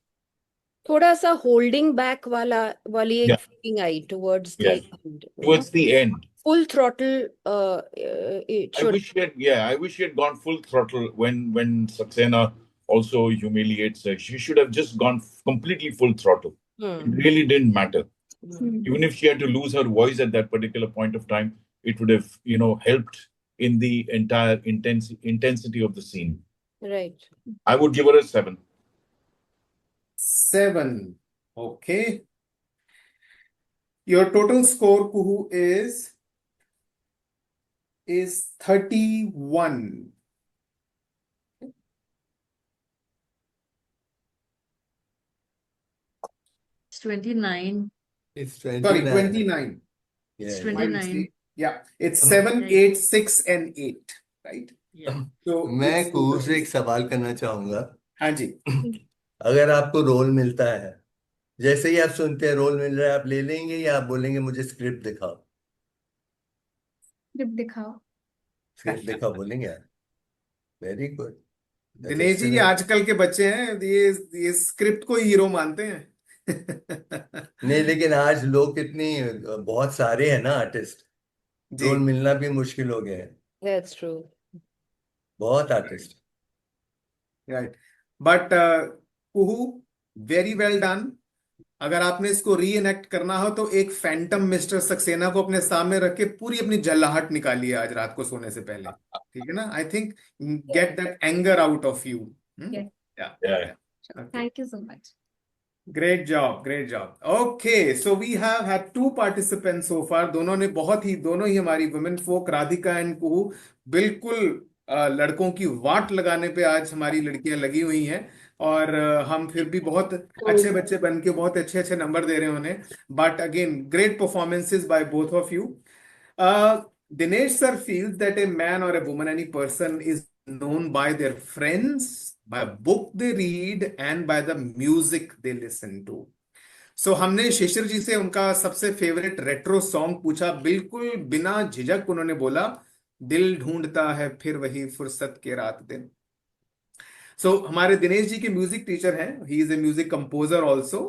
थोड़ा सा holding back वाली एक feeling I towards the end. Towards the end. Full throttle. It should. I wish she had gone full throttle when Saxena also humiliates her. She should have just gone completely full throttle. It really didn't matter. Even if she had to lose her voice at that particular point of time, it would have, helped in the entire intensity of the scene. Right. I would give her a 7. 7. Okay. Your total score, Kuhu, is 31. It's 29. It's Sorry, 29. 29. It's My 29. mistake. Yeah, it's 7, 8, 6, and 8, right? Yeah. So मैं कुहू से एक सवाल करना चाहूंगा. हाँ जी. अगर आपको रोल मिलता है, जैसे ही आप सुनते हैं रोल मिल रहा है, आप ले लेंगे या आप बोलेंगे मुझे स्क्रिप्ट दिखाओ? स्क्रिप्ट दिखाओ बोलेंगे यार. Very good. दिनेश जी, ये आजकल के बच्चे हैं, ये स्क्रिप्ट को हीरो मानते हैं. नहीं, लेकिन आज लोग कितनी बहुत सारे हैं ना आर्टिस्ट. रोल मिलना भी मुश्किल हो गया है. That's true. बहुत artist. Right. But Kuhu, very well done. अगर आपने इसको री एनेक्ट करना हो तो एक फैंटम मिस्टर सक्सेना को अपने सामने रख के पूरी अपनी जल्लाहट निकालिए आज रात को सोने से पहले. ठीक है ना? I think get that anger out of you. Yeah. Thank you so much. Great job. Okay, so we have had 2 participants so far. दोनों ही हमारी women folk, राधिका एंड कुहू, बिल्कुल लड़कों की वाट लगाने पे आज हमारी लड़कियां लगी हुई हैं और हम फिर भी बहुत अच्छे बच्चे बन के बहुत अच्छे नंबर दे रहे हैं उन्हें. But again great performances by both of you. Dinesh sir feels that a man or a woman, any person, is known by their friends, by a book they read, and by the music they listen to. So हमने शिशिर जी से उनका सबसे फेवरेट रेट्रो सॉन्ग पूछा. बिल्कुल बिना झिझक उन्होंने बोला, दिल ढूंढता है फिर वही फुर्सत के रात दिन. So हमारे दिनेश जी के म्यूजिक टीचर हैं. He is a music composer also,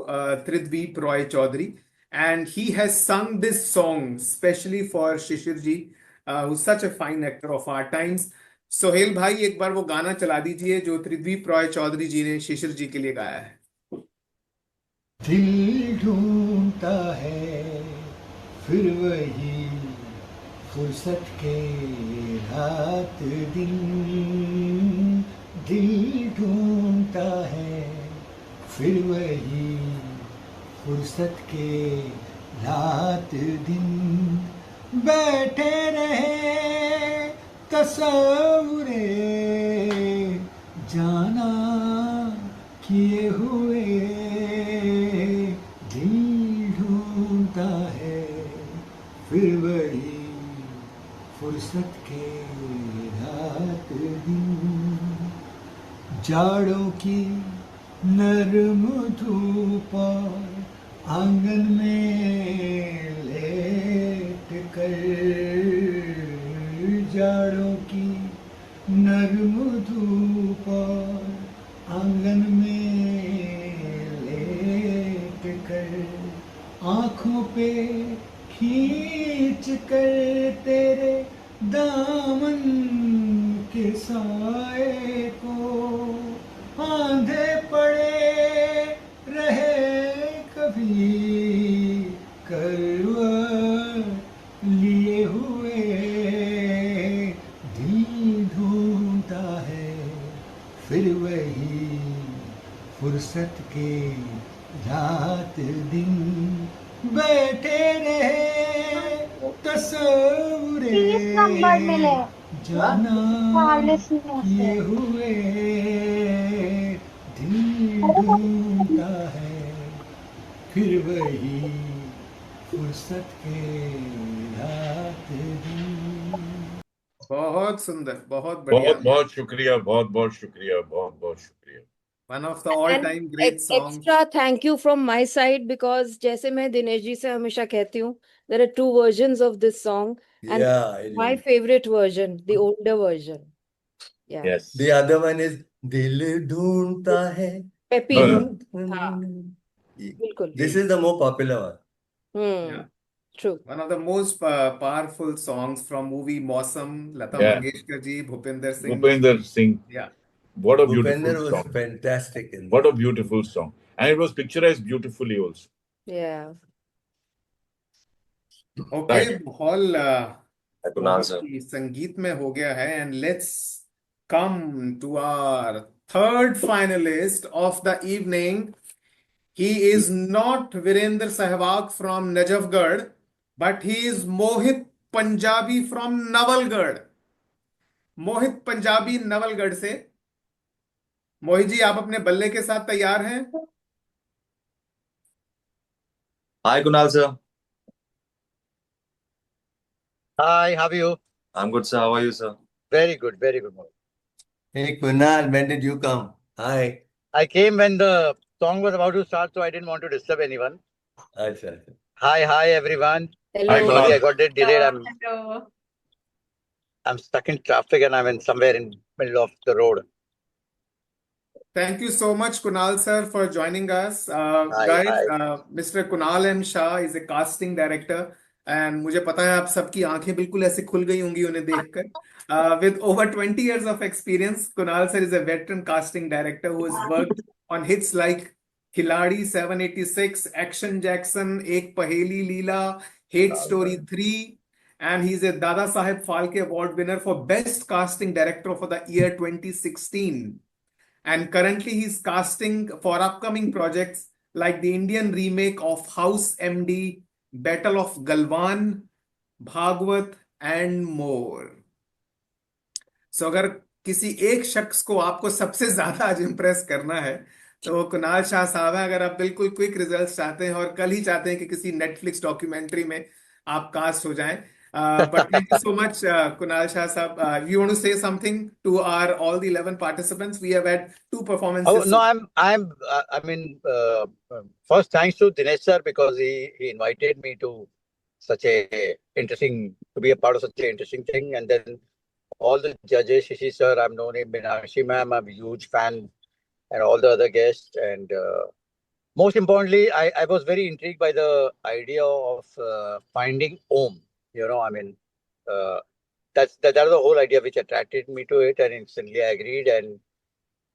Tridweep Roy Chaudhary. And he has sung this song specially for Shishir ji, who's such a fine actor of our times. Sohail भाई, एक बार वो गाना चला दीजिए जो त्रिद्वीप रॉय चौधरी जी ने शिशिर जी के लिए गाया है. दिल ढूंढता है फिर वही फुर्सत के रात दिन दिल ढूंढता है फिर वही फुर्सत के रात दिन बैठे रहे तस्वुरे जाना किए हुए दिल ढूंढता है फिर वही फुर्सत के रात दिन जाड़ों की नरम धूप आंगन में लेट कर जाड़ों की नरम धूप आंगन में लेट कर आँखों पे खींच कर तेरे दामन के साए को आंधे पड़े रहे कभी करवट लिए हुए दिल ढूंढता है फिर वही फुर्सत के रात दिन बैठे रहे तस्वुरे जाना किए हुए दिल ढूंढता है फिर वही फुर्सत के रात दिन। बहुत सुंदर, बहुत बहुत बढ़िया। बहुत शुक्रिया, बहुत बहुत शुक्रिया, बहुत बहुत शुक्रिया। One of the all time great song. Extra thank you from my side because जैसे मैं दिनेश जी से हमेशा कहती हूँ there are two versions of this song and my favourite version the older version Yes. The other one is दिल ढूंढता है. पेपी No, हाँ बिल्कुल This is the more popular one. Yeah. True. One of the most powerful songs from movie Mausam, Lata Yeah. Mangeshkar ji, Bhupinder Singh. Bhupinder Singh. Yeah. What a Bhupinder beautiful was song. fantastic in What a beautiful song. And it was picturized beautifully also. Yeah. Okay, Right. माहौल कुणाल सर बहुत ही संगीत में हो गया है and let's come to our third finalist of the evening. He is not Virender Sehwag from Najafgarh, but he is Mohit Punjabi from Nawalgarh. मोहित पंजाबी नवलगढ़ से। मोहित जी, आप अपने बल्ले के साथ तैयार हैं? Hi Kunal sir Hi, how are you? I'm good sir, how are you sir? Very good, Mohit. Hey Kunal, when did you come? Hi. I came when the song was about to start, so I didn't want to disturb anyone. Acha. Hi, everyone. Hi, Hello. Sorry, I Kunal. got it delayed. Hello. I'm stuck in traffic and I'm in somewhere in middle of the road. Thank you so much, Kunal sir, for joining us. Hi, Guys, hi. Mr. Kunal M. Shah is a casting director, and मुझे पता है आप सबकी आंखें बिल्कुल ऐसे खुल गई होंगी उन्हें देखकर. With over 20 years of experience, Kunal sir is a veteran casting director who has worked on hits like Khiladi 786, Action Jackson, Ek Paheli Leela, Hate Story 3, and he's a Dada Saheb Phalke Award winner for Best Casting Director for the year 2016. And currently he's casting for upcoming projects like the Indian remake of House MD, Battle of Galwan, Bhagwat, and more. So अगर किसी एक शख्स को आपको सबसे ज्यादा आज इम्प्रेस करना है तो वो कुणाल शाह साहब है। अगर आप बिल्कुल क्विक रिजल्ट्स चाहते हैं और कल ही चाहते हैं कि किसी नेटफ्लिक्स डॉक्यूमेंट्री में आप कास्ट हो जाएं, but thank you so much, Kunal Shah Sahab. You want to say something to our all the 11 participants? We have had two performances. Oh no, I mean, first thanks to Dinesh sir because he invited me to such a interesting to be a part of such an interesting thing, and then all the judges, Shishi sir, I've known him, Meenakshi ma'am, I'm a huge fan, and all the other guests, and most importantly, I was very intrigued by the idea of finding Om. You know, I mean, that was the whole idea which attracted me to it, and instantly I agreed. And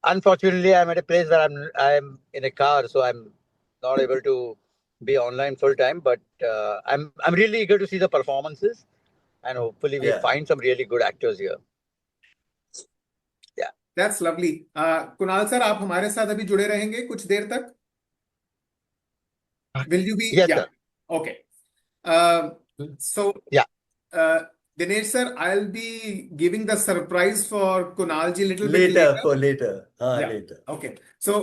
unfortunately, I'm at a place where I'm in a car, so I'm not able to be online full time. But I'm really eager to see the performances. and hopefully we Yeah. find some really good actors here. Yeah. That's lovely. Kunal sir, आप हमारे साथ अभी जुड़े रहेंगे कुछ देर तक? Will you be? Yes, yeah, sir. Okay. So Yeah. Dinesh sir, I'll be giving the surprise for Kunal ji little bit Later, later. for later. हाँ, Yeah. later. Okay. So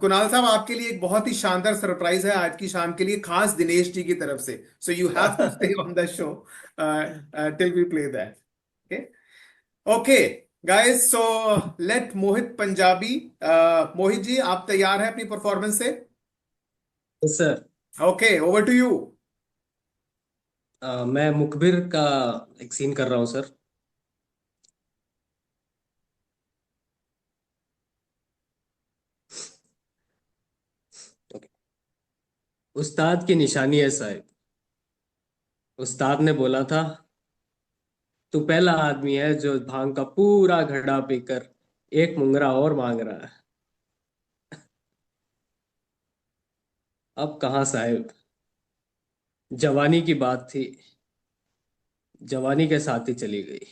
Kunal साहब, आपके लिए एक बहुत ही शानदार सरप्राइज है आज की शाम के लिए, खास दिनेश जी की तरफ से। So you have to stay on the show till we play that. Okay. Okay, guys. So let Mohit Punjabi. Mohit ji, आप तैयार हैं अपनी परफॉर्मेंस से? Yes, sir. Okay, over to you. मैं मुखबिर का एक सीन कर रहा हूँ सर। उस्ताद की निशानी है साहब। उस्ताद ने बोला था, तू पहला आदमी है जो भांग का पूरा घड़ा पीकर एक मुंगरा और मांग रहा है। अब कहाँ साहब, जवानी की बात थी, जवानी के साथ ही चली गई।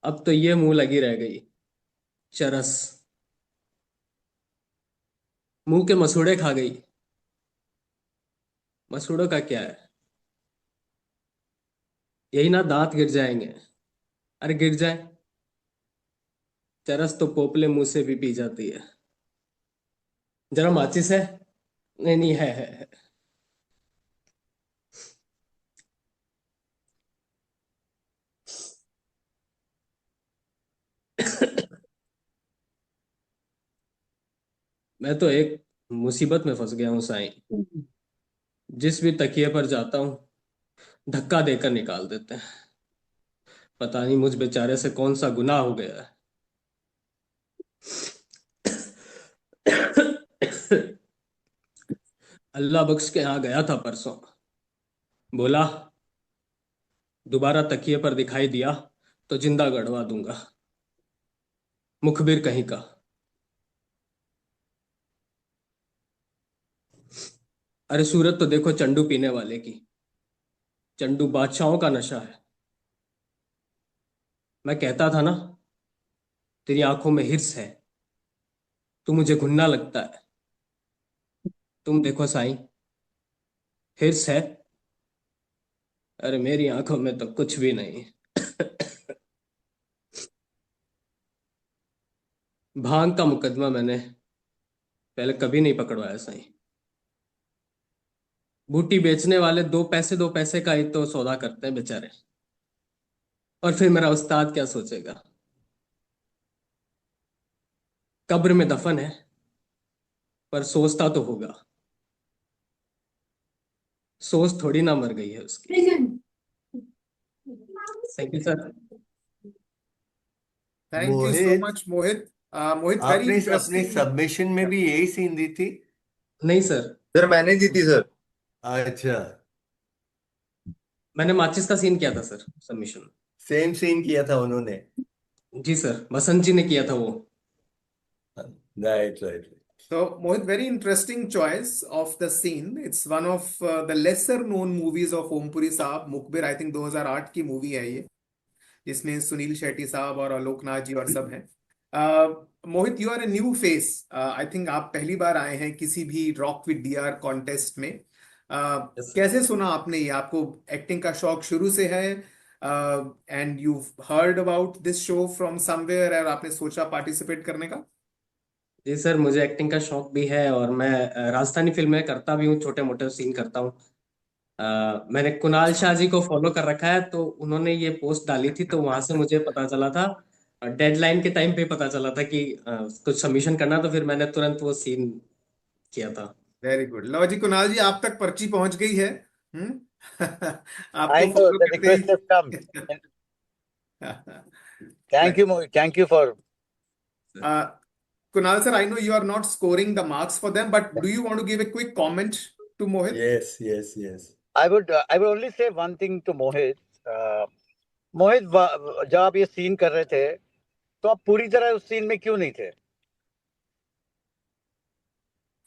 अब तो ये मुंह लगी रह गई, चरस मुंह के मसूड़े खा गई। मसूड़ों का क्या है, यही ना दांत गिर जाएंगे। अरे गिर जाए, चरस तो पोपले मुंह से भी पी जाती है। जरा माचिस है? नहीं नहीं, है। मैं तो एक मुसीबत में फंस गया हूँ साईं। जिस भी तकिए पर जाता हूँ धक्का देकर निकाल देते हैं। पता नहीं मुझ बेचारे से कौन सा गुनाह हो गया है। अल्लाह बख्श के यहाँ गया था परसों, बोला दोबारा तकिए पर दिखाई दिया तो जिंदा गड़वा दूंगा। मुखबिर कहीं का। अरे सूरत तो देखो चंडू पीने वाले की। चंडू बादशाहों का नशा है। मैं कहता था ना, तेरी आंखों में हिर्स है, तू मुझे घुन्ना लगता है। तुम देखो साईं, हिर्स है, अरे मेरी आंखों में तो कुछ भी नहीं। भांग का मुकदमा मैंने पहले कभी नहीं पकड़वाया साईं। बूटी बेचने वाले दो पैसे का ही तो सौदा करते हैं बेचारे। और फिर मेरा उस्ताद क्या सोचेगा? कब्र में दफन है, पर सोचता तो होगा। सोच थोड़ी ना मर गई है उसकी। Thank you sir. Thank you so much Mohit. Mohit, very आपने अपने इंटरेस्टिंग। सबमिशन में भी यही सीन दी थी? नहीं सर। सर मैंने दी थी सर। अच्छा, मैंने माचिस का सीन किया था सर सबमिशन। सेम सीन किया था उन्होंने? जी सर, बसंत जी ने किया था वो। Right. So, Mohit, very interesting choice of the scene. It's one of the lesser known movies of Om Puri साहब। मुखबिर आई थिंक 2008 की मूवी है ये, जिसमें सुनील शेट्टी साहब और आलोकनाथ जी और सब हैं। Mohit, you are a new face. I think आप पहली बार आए हैं किसी भी रॉक विद डीआर कॉन्टेस्ट में। कैसे सुना आपने ये? आपको एक्टिंग का शौक शुरू से है and you heard about this show from somewhere और आपने सोचा पार्टिसिपेट करने का? जी सर, मुझे एक्टिंग का शौक भी है और मैं राजस्थानी फिल्में करता भी हूँ, छोटे मोटे सीन करता हूँ। मैंने कुणाल शाह जी को फॉलो कर रखा है, तो उन्होंने ये पोस्ट डाली थी तो वहां से मुझे पता चला था। डेडलाइन के टाइम पे पता चला था कि कुछ सबमिशन करना, तो फिर मैंने तुरंत वो सीन किया था। Very good. लो जी कुणाल जी, आप तक पर्ची पहुंच गई है। I आपको know फॉलो the करते request has come. Thank you, Mohit. Thank you for. Kunal sir, I know you are not scoring the marks for them, but do you want to give a quick comment to Mohit? Yes. I would only say one thing to Mohit. मोहित, जब आप ये सीन कर रहे थे तो आप पूरी तरह उस सीन में क्यों नहीं थे?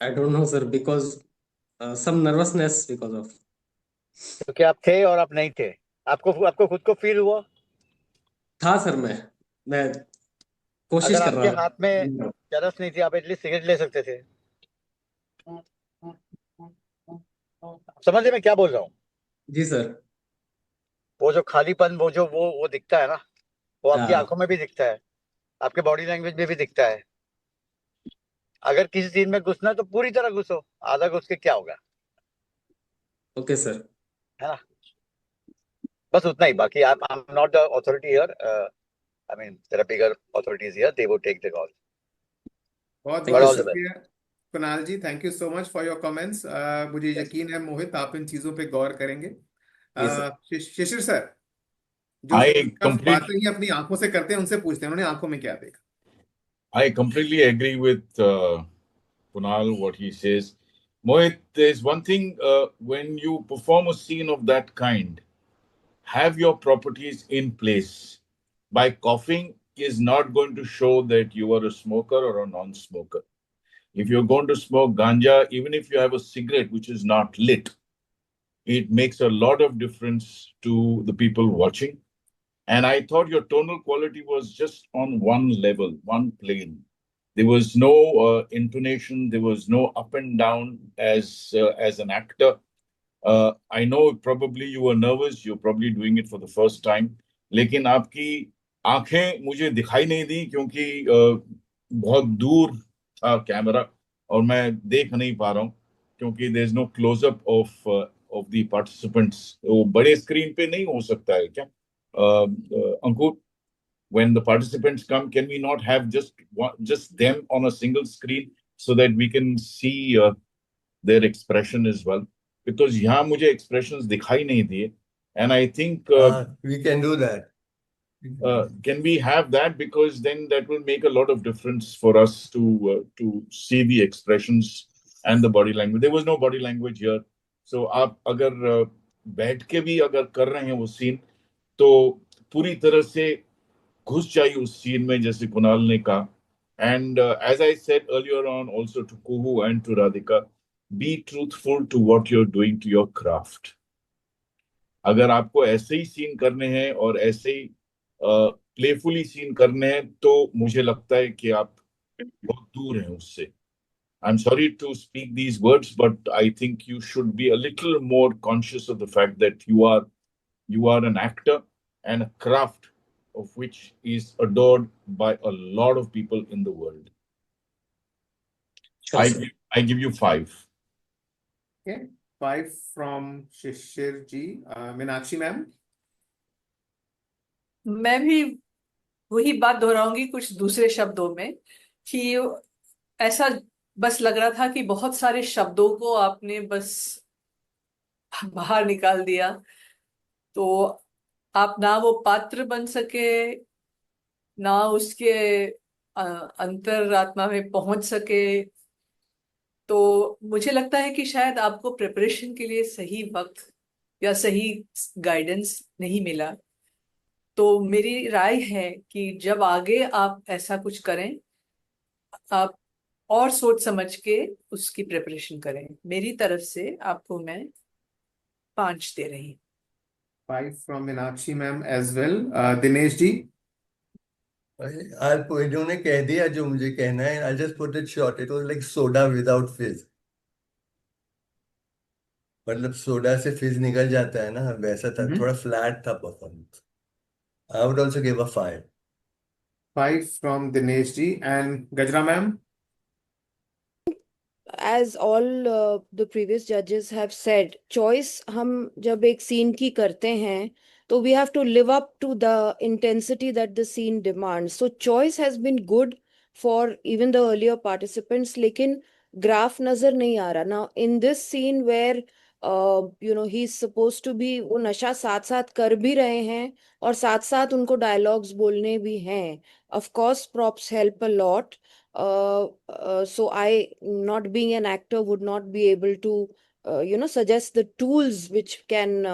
I don't know sir, because some nervousness because of क्योंकि आप थे और आप नहीं थे। आपको आपको खुद को फील हुआ? था सर, मैं कोशिश अगर कर आपके रहा हाथ में था। चरस नहीं थी, आप एटलीस्ट सिगरेट ले सकते थे। समझ रहे मैं क्या बोल रहा हूँ? जी सर। वो जो खालीपन, वो जो वो दिखता है ना, वो आपकी हाँ। आंखों में भी दिखता है, आपके बॉडी लैंग्वेज में भी दिखता है। अगर किसी सीन में घुसना है तो पूरी तरह घुसो, आधा घुस के क्या होगा? Okay sir. है ना? बस उतना ही। बाकी I am not the authority here. I mean there are bigger authorities here, they would take the call. बहुत थैंक बट यू बहुत ऑल द सर। बेस्ट। शुक्रिया Kunal ji, thank you so much for your comments. मुझे यस। यकीन है मोहित आप इन चीजों पे गौर करेंगे। जी सर। शिशिर सर, जो I सब complete, बातें ही अपनी आंखों से करते हैं, उनसे पूछते हैं उन्होंने आंखों में क्या देखा। I completely agree with Kunal what he says. Mohit, there's one thing when you perform a scene of that kind, have your properties in place. By coughing is not going to show that you are a smoker or a non-smoker. If you're going to smoke ganja, even if you have a cigarette which is not lit, it makes a lot of difference to the people watching. And I thought your tonal quality was just on one level, one plane. There was no intonation. There was no up and down as an actor. I know probably you were nervous. You're probably doing it for the first time. लेकिन आपकी आंखें मुझे दिखाई नहीं दी क्योंकि बहुत दूर था कैमरा और मैं देख नहीं पा रहा हूँ क्योंकि there is no closeup of the participants. वो बड़े स्क्रीन पे नहीं हो सकता है क्या? अंकुर, when the participants come, can we not have just them on a single screen so that we can see their expression as well? Because यहाँ मुझे expressions दिखाई नहीं दिए, and I think We can do that. can we have that, because then that will make a lot of difference for us to see the expressions and the body language. There was no body language here, so आप अगर बैठ के भी अगर कर रहे हैं वो सीन तो पूरी तरह से घुस जाइए उस सीन में जैसे कुणाल ने कहा। And as I said earlier on also to Kuhu and to Radhika, be truthful to what you're doing to your craft. अगर आपको ऐसे ही सीन करने हैं और ऐसे ही प्लेफुली सीन करने हैं तो मुझे लगता है कि आप बहुत दूर हैं उससे। I'm sorry to speak these words, but I think you should be a little more conscious of the fact that you are an actor and a craft of which is adored by a lot of people in the world. Sure, sir. I give you 5. Okay, 5 from Shishir ji. Meenakshi ma'am. मैं भी वही बात दोहराऊंगी कुछ दूसरे शब्दों में कि ऐसा बस लग रहा था कि बहुत सारे शब्दों को आपने बस बाहर निकाल दिया, तो आप ना वो पात्र बन सके, ना उसके अंतरात्मा में पहुंच सके। तो मुझे लगता है कि शायद आपको प्रिपरेशन के लिए सही वक्त या सही गाइडेंस नहीं मिला। तो मेरी राय है कि जब आगे आप ऐसा कुछ करें, आप और सोच समझ के उसकी प्रिपरेशन करें। मेरी तरफ से आपको मैं 5 दे रही हूँ। 5 from Meenakshi ma'am as well। Dinesh ji. इन्होंने कह दिया जो मुझे कहना है। I just put it short, it was like soda without fizz. मतलब सोडा से फिज निकल जाता है ना, वैसा था। थोड़ा फ्लैट था performance. I would also give a 5। 5 from Dinesh ji. And Gajra ma'am. As all the previous judges have said, choice हम जब एक scene की करते हैं तो we have to live up to the intensity that the scene demands. So choice has been good for even the earlier participants, लेकिन graph नजर नहीं आ रहा. Now in this scene where he's supposed to be, वो नशा साथ साथ कर भी रहे हैं और साथ साथ उनको dialogues बोलने भी हैं. Of course props help a lot. So I, not being an actor, would not be able to, suggest the tools which can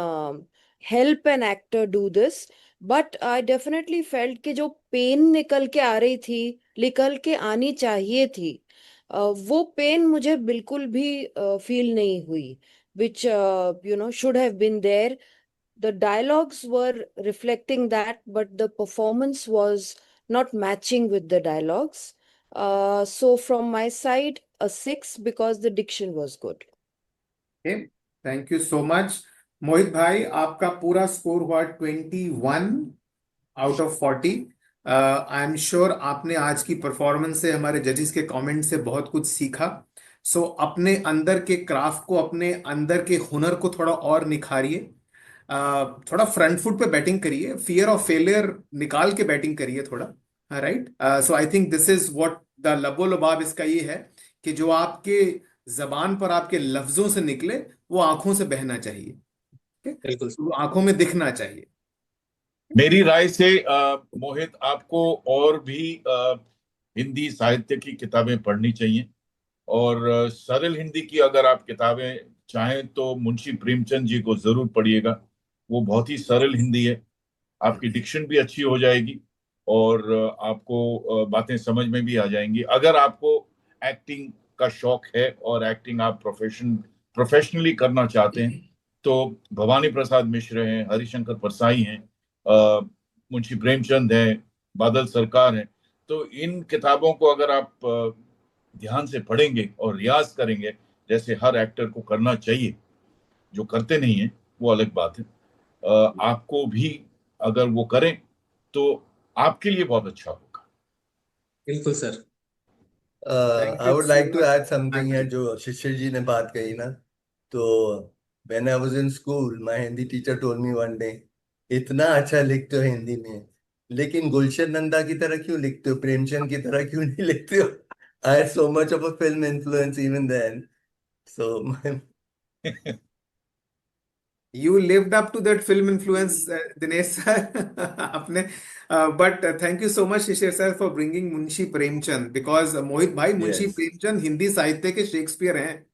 help an actor do this. But I definitely felt कि जो पेन निकल के आ रही थी, निकल के आनी चाहिए थी, वो पेन मुझे बिल्कुल भी फील नहीं हुई. which should have been there. The dialogues were reflecting that, but the performance was not matching with the dialogues. So from my side, a 6 because the diction was good. Okay, thank you so much. Mohit भाई, आपका पूरा स्कोर हुआ 21 out of 40। I am sure आपने आज की परफॉर्मेंस से, हमारे जजेस के कमेंट से बहुत कुछ सीखा। सो अपने अंदर के क्राफ्ट को, अपने अंदर के हुनर को थोड़ा और निखारिए। थोड़ा फ्रंट फुट पे बैटिंग करिए, फियर ऑफ फेलियर निकाल के बैटिंग करिए थोड़ा। Right. So I think this is what the लबो लबाब इसका ये है कि जो आपके जबान पर आपके लफ्जों से निकले वो आंखों से बहना चाहिए। बिल्कुल वो आंखों में दिखना चाहिए। मेरी राय से मोहित, आपको और भी हिंदी साहित्य की किताबें पढ़नी चाहिए। और सरल हिंदी की अगर आप किताबें चाहें तो मुंशी प्रेमचंद जी को जरूर पढ़िएगा। वो बहुत ही सरल हिंदी है, आपकी डिक्शन भी अच्छी हो जाएगी और आपको बातें समझ में भी आ जाएंगी। अगर आपको एक्टिंग का शौक है और एक्टिंग आप प्रोफेशनली करना चाहते हैं तो भवानी प्रसाद मिश्र हैं, हरिशंकर परसाई हैं, मुंशी प्रेमचंद हैं, बादल सरकार हैं। तो इन किताबों को अगर आप ध्यान से पढ़ेंगे और रियाज करेंगे, जैसे हर एक्टर को करना चाहिए, जो करते नहीं है वो अलग बात है, आपको भी अगर वो करें तो आपके लिए बहुत अच्छा होगा। बिल्कुल sir. I would like to add something है जो शिशिर जी ने बात कही ना। तो when I was in school my Hindi teacher told me one day, इतना अच्छा लिखते हो हिंदी में, लेकिन गुलशन नंदा की तरह क्यों लिखते हो, प्रेमचंद की तरह क्यों नहीं लिखते हो? I had so much of a film influence even then, so You lived up to that film influence, Dinesh sir. आपने but thank you so much Shishir sir for bringing Munshi Premchand, because मोहित भाई, मुंशी Yes. प्रेमचंद हिंदी साहित्य के शेक्सपियर हैं।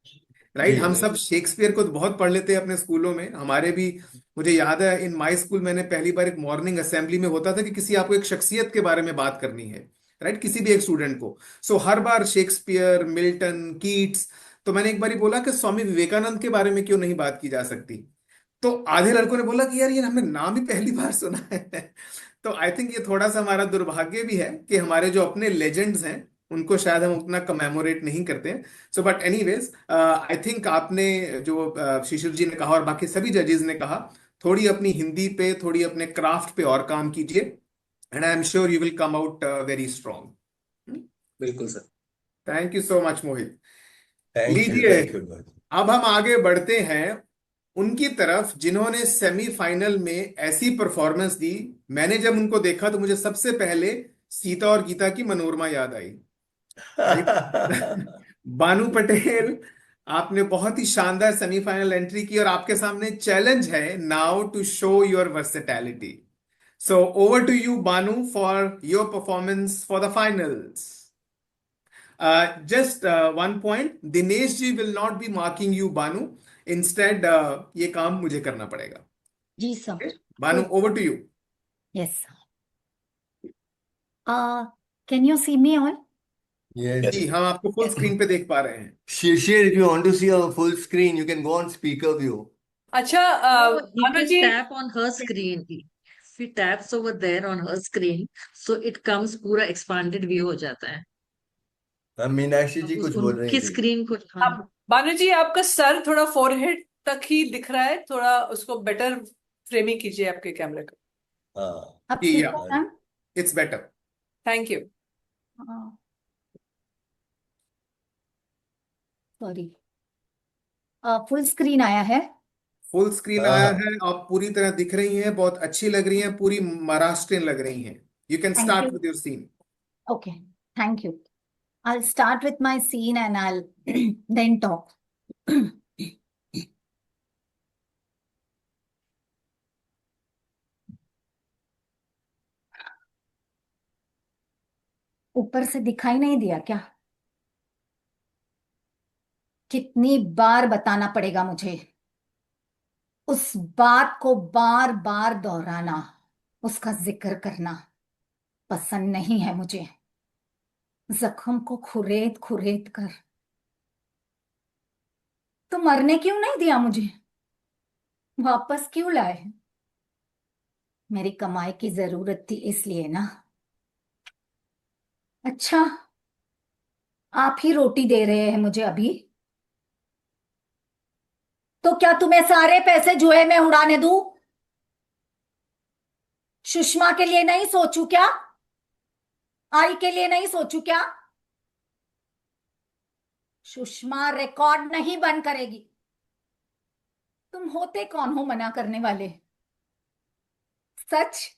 राइट। हम सब शेक्सपियर को बहुत पढ़ लेते हैं अपने स्कूलों में। हमारे भी, मुझे याद है इन माय स्कूल मैंने पहली बार एक मॉर्निंग असेंबली में होता था कि किसी आपको एक शख्सियत के बारे में बात करनी है, राइट, किसी भी एक स्टूडेंट को। सो हर बार शेक्सपियर, मिल्टन, कीट्स। तो मैंने एक बार बोला कि स्वामी विवेकानंद के बारे में क्यों नहीं बात की जा सकती। तो आधे लड़कों ने बोला कि यार ये हमने नाम ही पहली बार सुना है। तो आई थिंक ये थोड़ा सा हमारा दुर्भाग्य भी है कि हमारे जो अपने लेजेंड्स हैं उनको शायद हम उतना कमेमोरेट नहीं करते हैं। So but anyways, I think आपने जो शिशिर जी ने कहा और बाकी सभी जजेस ने कहा, थोड़ी अपनी हिंदी पे, थोड़ी अपने क्राफ्ट पे और काम कीजिए, and I am sure you will come out very strong. बिल्कुल sir. Thank you so much Mohit. Thank you, लीजिए, थैंक यू। अब हम आगे बढ़ते हैं उनकी तरफ जिन्होंने सेमीफाइनल में ऐसी परफॉर्मेंस दी। मैंने जब उनको देखा तो मुझे सबसे पहले सीता और गीता की मनोरमा याद आई। बानू पटेल, आपने बहुत ही शानदार सेमीफाइनल एंट्री की और आपके सामने चैलेंज है now to show your versatility. So over to you Banu for your performance for the finals. Just one point, Dinesh ji will not be marking you Banu, instead ये काम मुझे करना पड़ेगा। जी sir. Banu, over to you. Yes sir. Can you see me all? Yes. जी, हम आपको फुल स्क्रीन पे देख पा रहे हैं। Shishir, if you want to see a full screen, you can go on speaker view. अच्छा, No, he Bhanu can ji, tap on her screen. If he taps over there on her screen, so it comes पूरा expanded view हो जाता है। मीनाक्षी जी कुछ बोल रही उनकी थी। स्क्रीन को हाँ। भानु जी आपका सर थोड़ा फोरहेड तक ही दिख रहा है, थोड़ा उसको बेटर फ्रेमिंग कीजिए आपके कैमरे को। हाँ, अब ठीक है ma'am? It's better. Thank you. Sorry, full screen आया है? फुल स्क्रीन हाँ, आया हाँ। है, आप पूरी तरह दिख रही हैं, बहुत अच्छी लग रही हैं, पूरी महाराष्ट्रियन लग रही हैं। You can Thank start you. With your scene. Okay, thank you. I'll start with my scene and I'll then talk. ऊपर से दिखाई नहीं दिया क्या? कितनी बार बताना पड़ेगा मुझे? उस बात को बार बार दोहराना, उसका जिक्र करना पसंद नहीं है मुझे। जख्म को खुरेद खुरेद कर तो मरने क्यों नहीं दिया मुझे? वापस क्यों लाए? मेरी कमाई की जरूरत थी इसलिए ना। अच्छा, आप ही रोटी दे रहे हैं मुझे अभी, तो क्या तुम्हें सारे पैसे जुए में उड़ाने दूं? सुषमा के लिए नहीं सोचू क्या? आई के लिए नहीं सोचू क्या? सुषमा रिकॉर्ड नहीं बंद करेगी। तुम होते कौन हो मना करने वाले? सच?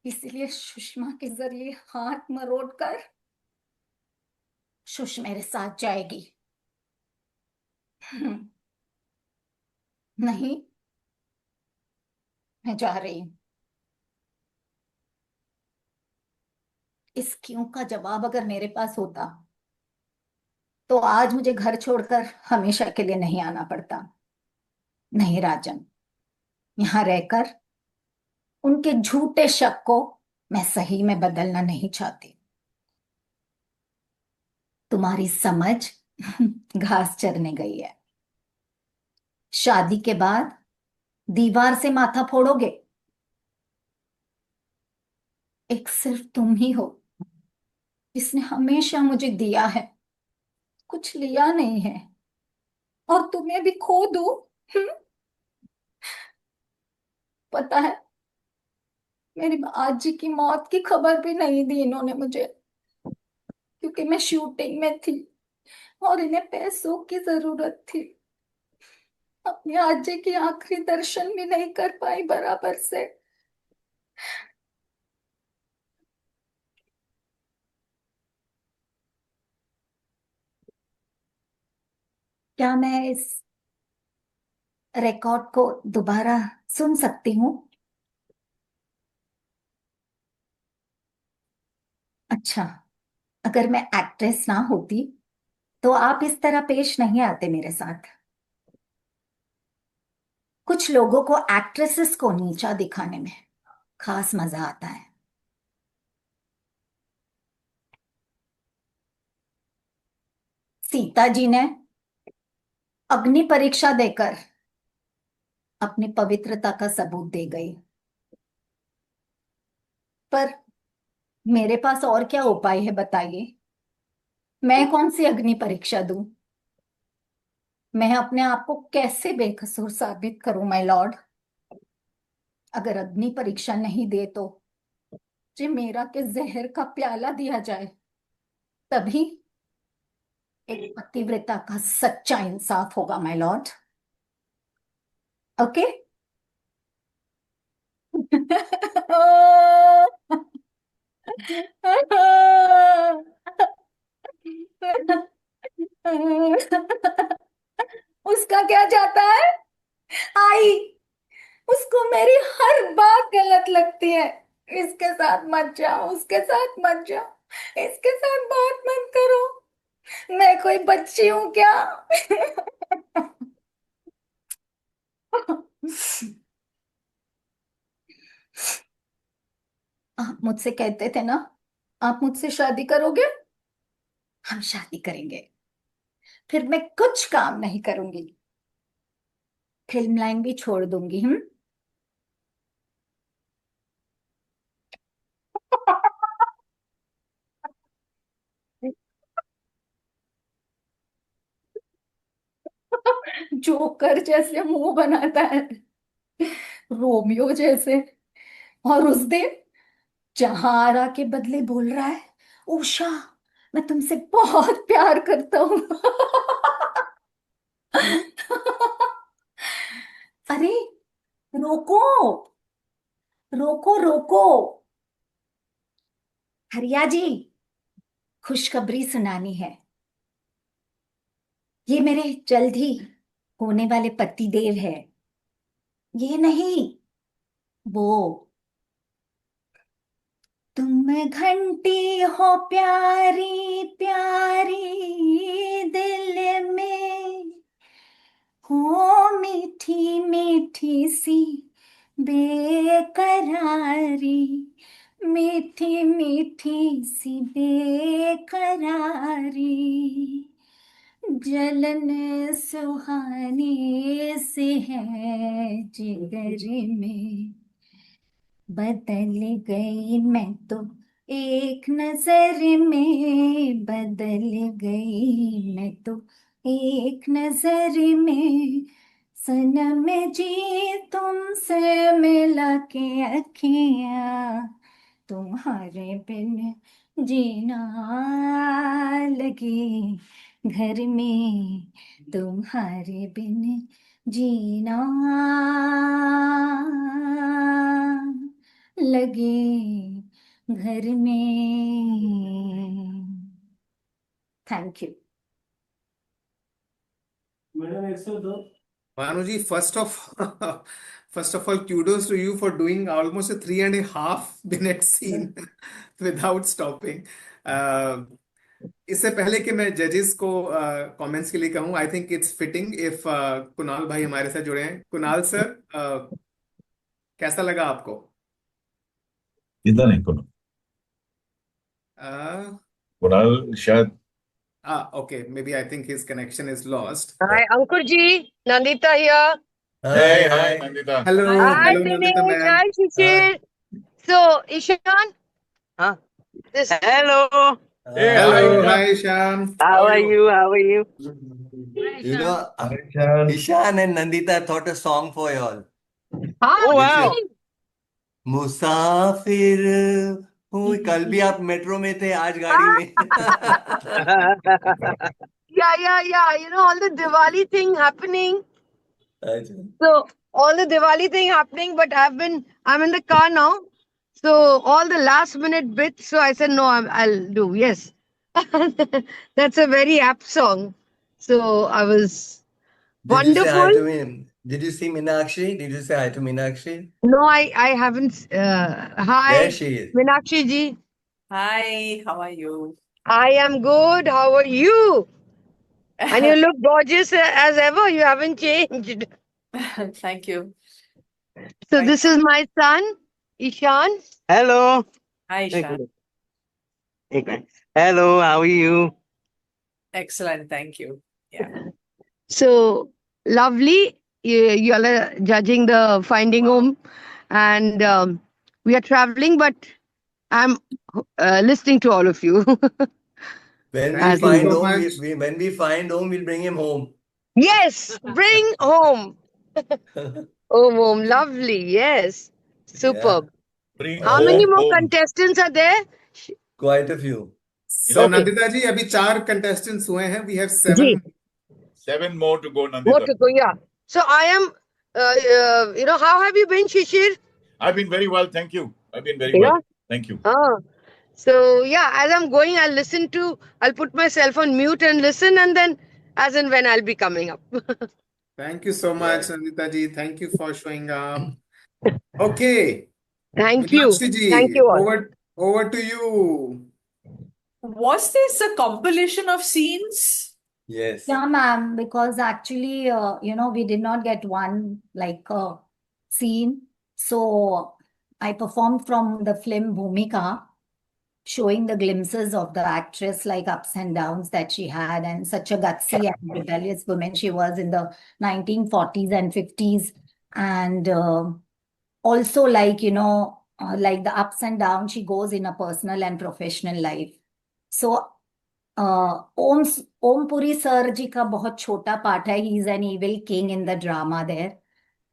इसलिए सुषमा के जरिए हाथ मरोड़ कर सुष मेरे साथ जाएगी। नहीं, मैं जा रही हूं। इस क्यों का जवाब अगर मेरे पास होता तो आज मुझे घर छोड़कर हमेशा के लिए नहीं आना पड़ता। नहीं राजन, यहां रहकर उनके झूठे शक को मैं सही में बदलना नहीं चाहती। तुम्हारी समझ घास चरने गई है। शादी के बाद दीवार से माथा फोड़ोगे। एक सिर्फ तुम ही हो जिसने हमेशा मुझे दिया है, कुछ लिया नहीं है। और तुम्हें भी खो दूं? पता है, मेरी आज जी की मौत की खबर भी नहीं दी इन्होंने मुझे, क्योंकि मैं शूटिंग में थी और इन्हें पैसों की जरूरत थी। अपनी आज जी की आखिरी दर्शन भी नहीं कर पाई बराबर से। क्या मैं इस रिकॉर्ड को दोबारा सुन सकती हूँ? अच्छा, अगर मैं एक्ट्रेस ना होती तो आप इस तरह पेश नहीं आते मेरे साथ। कुछ लोगों को एक्ट्रेसेस को नीचा दिखाने में खास मजा आता है। सीता जी ने अग्नि परीक्षा देकर अपनी पवित्रता का सबूत दे गई, पर मेरे पास और क्या उपाय है बताइए? मैं कौन सी अग्नि परीक्षा दूं? मैं अपने आप को कैसे बेकसूर साबित करूं माय लॉर्ड? अगर अग्नि परीक्षा नहीं दे तो मुझे मेरा के जहर का प्याला दिया जाए, तभी एक पतिव्रता का सच्चा इंसाफ होगा माय लॉर्ड। ओके? उसका क्या जाता है? आई, उसको मेरी हर बात गलत लगती है। इसके साथ मत जाओ, उसके साथ मत जाओ, इसके साथ बात मत करो। मैं कोई बच्ची हूं क्या? आप मुझसे कहते थे ना, आप मुझसे शादी करोगे। हम शादी करेंगे, फिर मैं कुछ काम नहीं करूंगी, फिल्म लाइन भी छोड़ दूंगी। जोकर जैसे मुंह बनाता है, रोमियो जैसे। और उस दिन जहारा के बदले बोल रहा है, उषा मैं तुमसे बहुत प्यार करता हूं। अरे रोको, रोको रोको। हरिया जी, खुशखबरी सुनानी है। ये मेरे जल्द ही होने वाले पति देव है। ये नहीं, वो। तुम घंटी हो प्यारी प्यारी दिल में, हो मीठी मीठी सी बेकरारी, मीठी मीठी सी बेकरारी। जलन सुहाने से है जिगर में, बदल गई मैं तो एक नजर में, बदल गई मैं तो एक नजर में, सनम जी तुमसे मिला के अखियां, तुम्हारे बिन जीना लगे घर में, तुम्हारे बिन जीना लगे घर में। Thank you. Madam 102। Manuji, first of all, kudos to you for doing almost a 3.5 minute scene without stopping. इससे पहले कि मैं जजेस को कमेंट्स के लिए कहूँ, I think it's fitting if Kunal भाई हमारे साथ जुड़े हैं। कुणाल सर, कैसा लगा आपको? इतना नहीं कुणाल, कुणाल शायद Okay, maybe I think his connection is lost. Hi, Ankur ji. Nandita here. Hey, hi, Nandita. Hello, Hi, hello, Nandita Dinesh. ma'am. Hi, Shishir. So, Ishan. Huh? This. Hello. Hello, hi, Shyam. How are you? How are you? You know, Ishan and Nandita thought a song for y'all. Oh, wow. मुसाफिर हूँ, कल भी आप मेट्रो में थे, आज गाड़ी में। Yeah. You know, all the Diwali thing happening. So, all the Diwali thing happening, but I'm in the car now. So, all the last minute bits. So, I said, no, I'll do. Yes. That's a very apt song. So, I was Did you say hi wonderful. to me? Did you see Meenakshi? Did you say hi to Meenakshi? No, I haven't. Hi, There she is. Meenakshi ji. Hi, how are you? I am good. How are you? And you look gorgeous as ever. You haven't changed. Thank you. So this is my son, Ishan. Hello. Hi, Ishan. Hello, how are you? Excellent, thank you. Yeah. So lovely. You all are judging the Finding Home, and we are traveling, but I'm listening to all of you. When we As find usual. home, when we find home, we'll bring him home. Yes, bring home. Home, lovely. Yes, superb. bring How many home more home. contestants are there? Quite a few. So, Okay. Nandita ji, अभी 4 contestants हुए हैं. We have Ji. 7. 7 more to go, More Nandita. to go, yeah. So I am, how have you been, Shishir? I've been very well, thank you. I've been very Yeah. well. Thank you. So yeah, as I'm going, I'll put myself on mute and listen, and then as and when I'll be coming up. Thank you so much, Nandita ji. Thank you for showing up. Okay. Thank you. Meenakshi ji, Thank you all. over to you. Was this a compilation of scenes? Yes. Yeah, ma'am, because actually, we did not get one scene. So I performed from the film Bhumika, showing the glimpses of the actress, like ups and downs that she had, and such a gutsy and rebellious woman she was in the 1940s and 50s. And also, like the ups and downs she goes in a personal and professional life. So Om Puri sir ji का बहुत छोटा पार्ट है. He is an evil king in the drama there.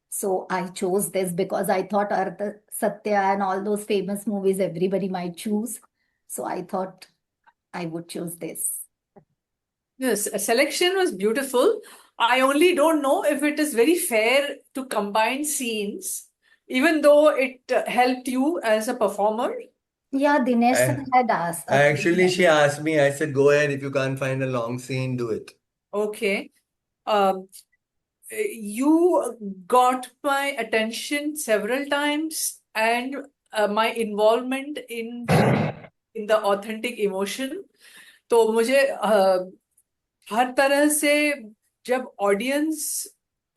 So I chose this because I thought Artha Satya and all those famous movies everybody might choose. So I thought I would choose this. Yes, a selection was beautiful. I only don't know if it is very fair to combine scenes, even though it helped you as a performer. Yeah, Dinesh sir had asked. Actually, she asked me, I said, go ahead. If you can't find a long scene, do it. Okay. You got my attention several times, and my involvement in the authentic emotion. तो मुझे हर तरह से जब ऑडियंस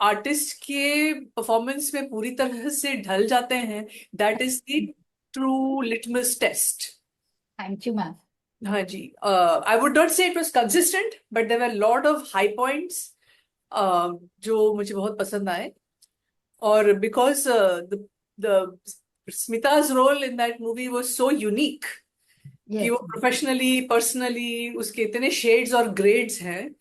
आर्टिस्ट के परफॉर्मेंस में पूरी तरह से ढल जाते हैं, that is the true litmus test. Thank you, ma'am. हाँ जी, I would not say it was consistent, but there were a lot of high points जो मुझे बहुत पसंद आए. और because the Smita's role in that movie was so unique कि वो प्रोफेशनली पर्सनली उसके इतने शेड्स और ग्रेड्स हैं,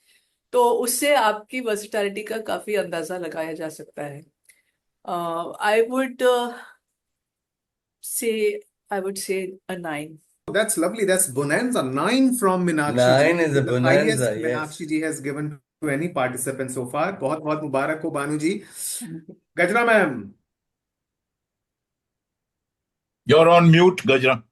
तो उससे आपकी वर्सिटैलिटी का काफी अंदाजा लगाया जा सकता है. I would say I would say a 9. That's lovely. That's bonanza. 9 from Meenakshi. 9 is a The highest bonanza, yes. Meenakshi ji has given to any participant so far. बहुत बहुत मुबारक हो बानू जी. गजरा ma'am. You're on mute, Gajra.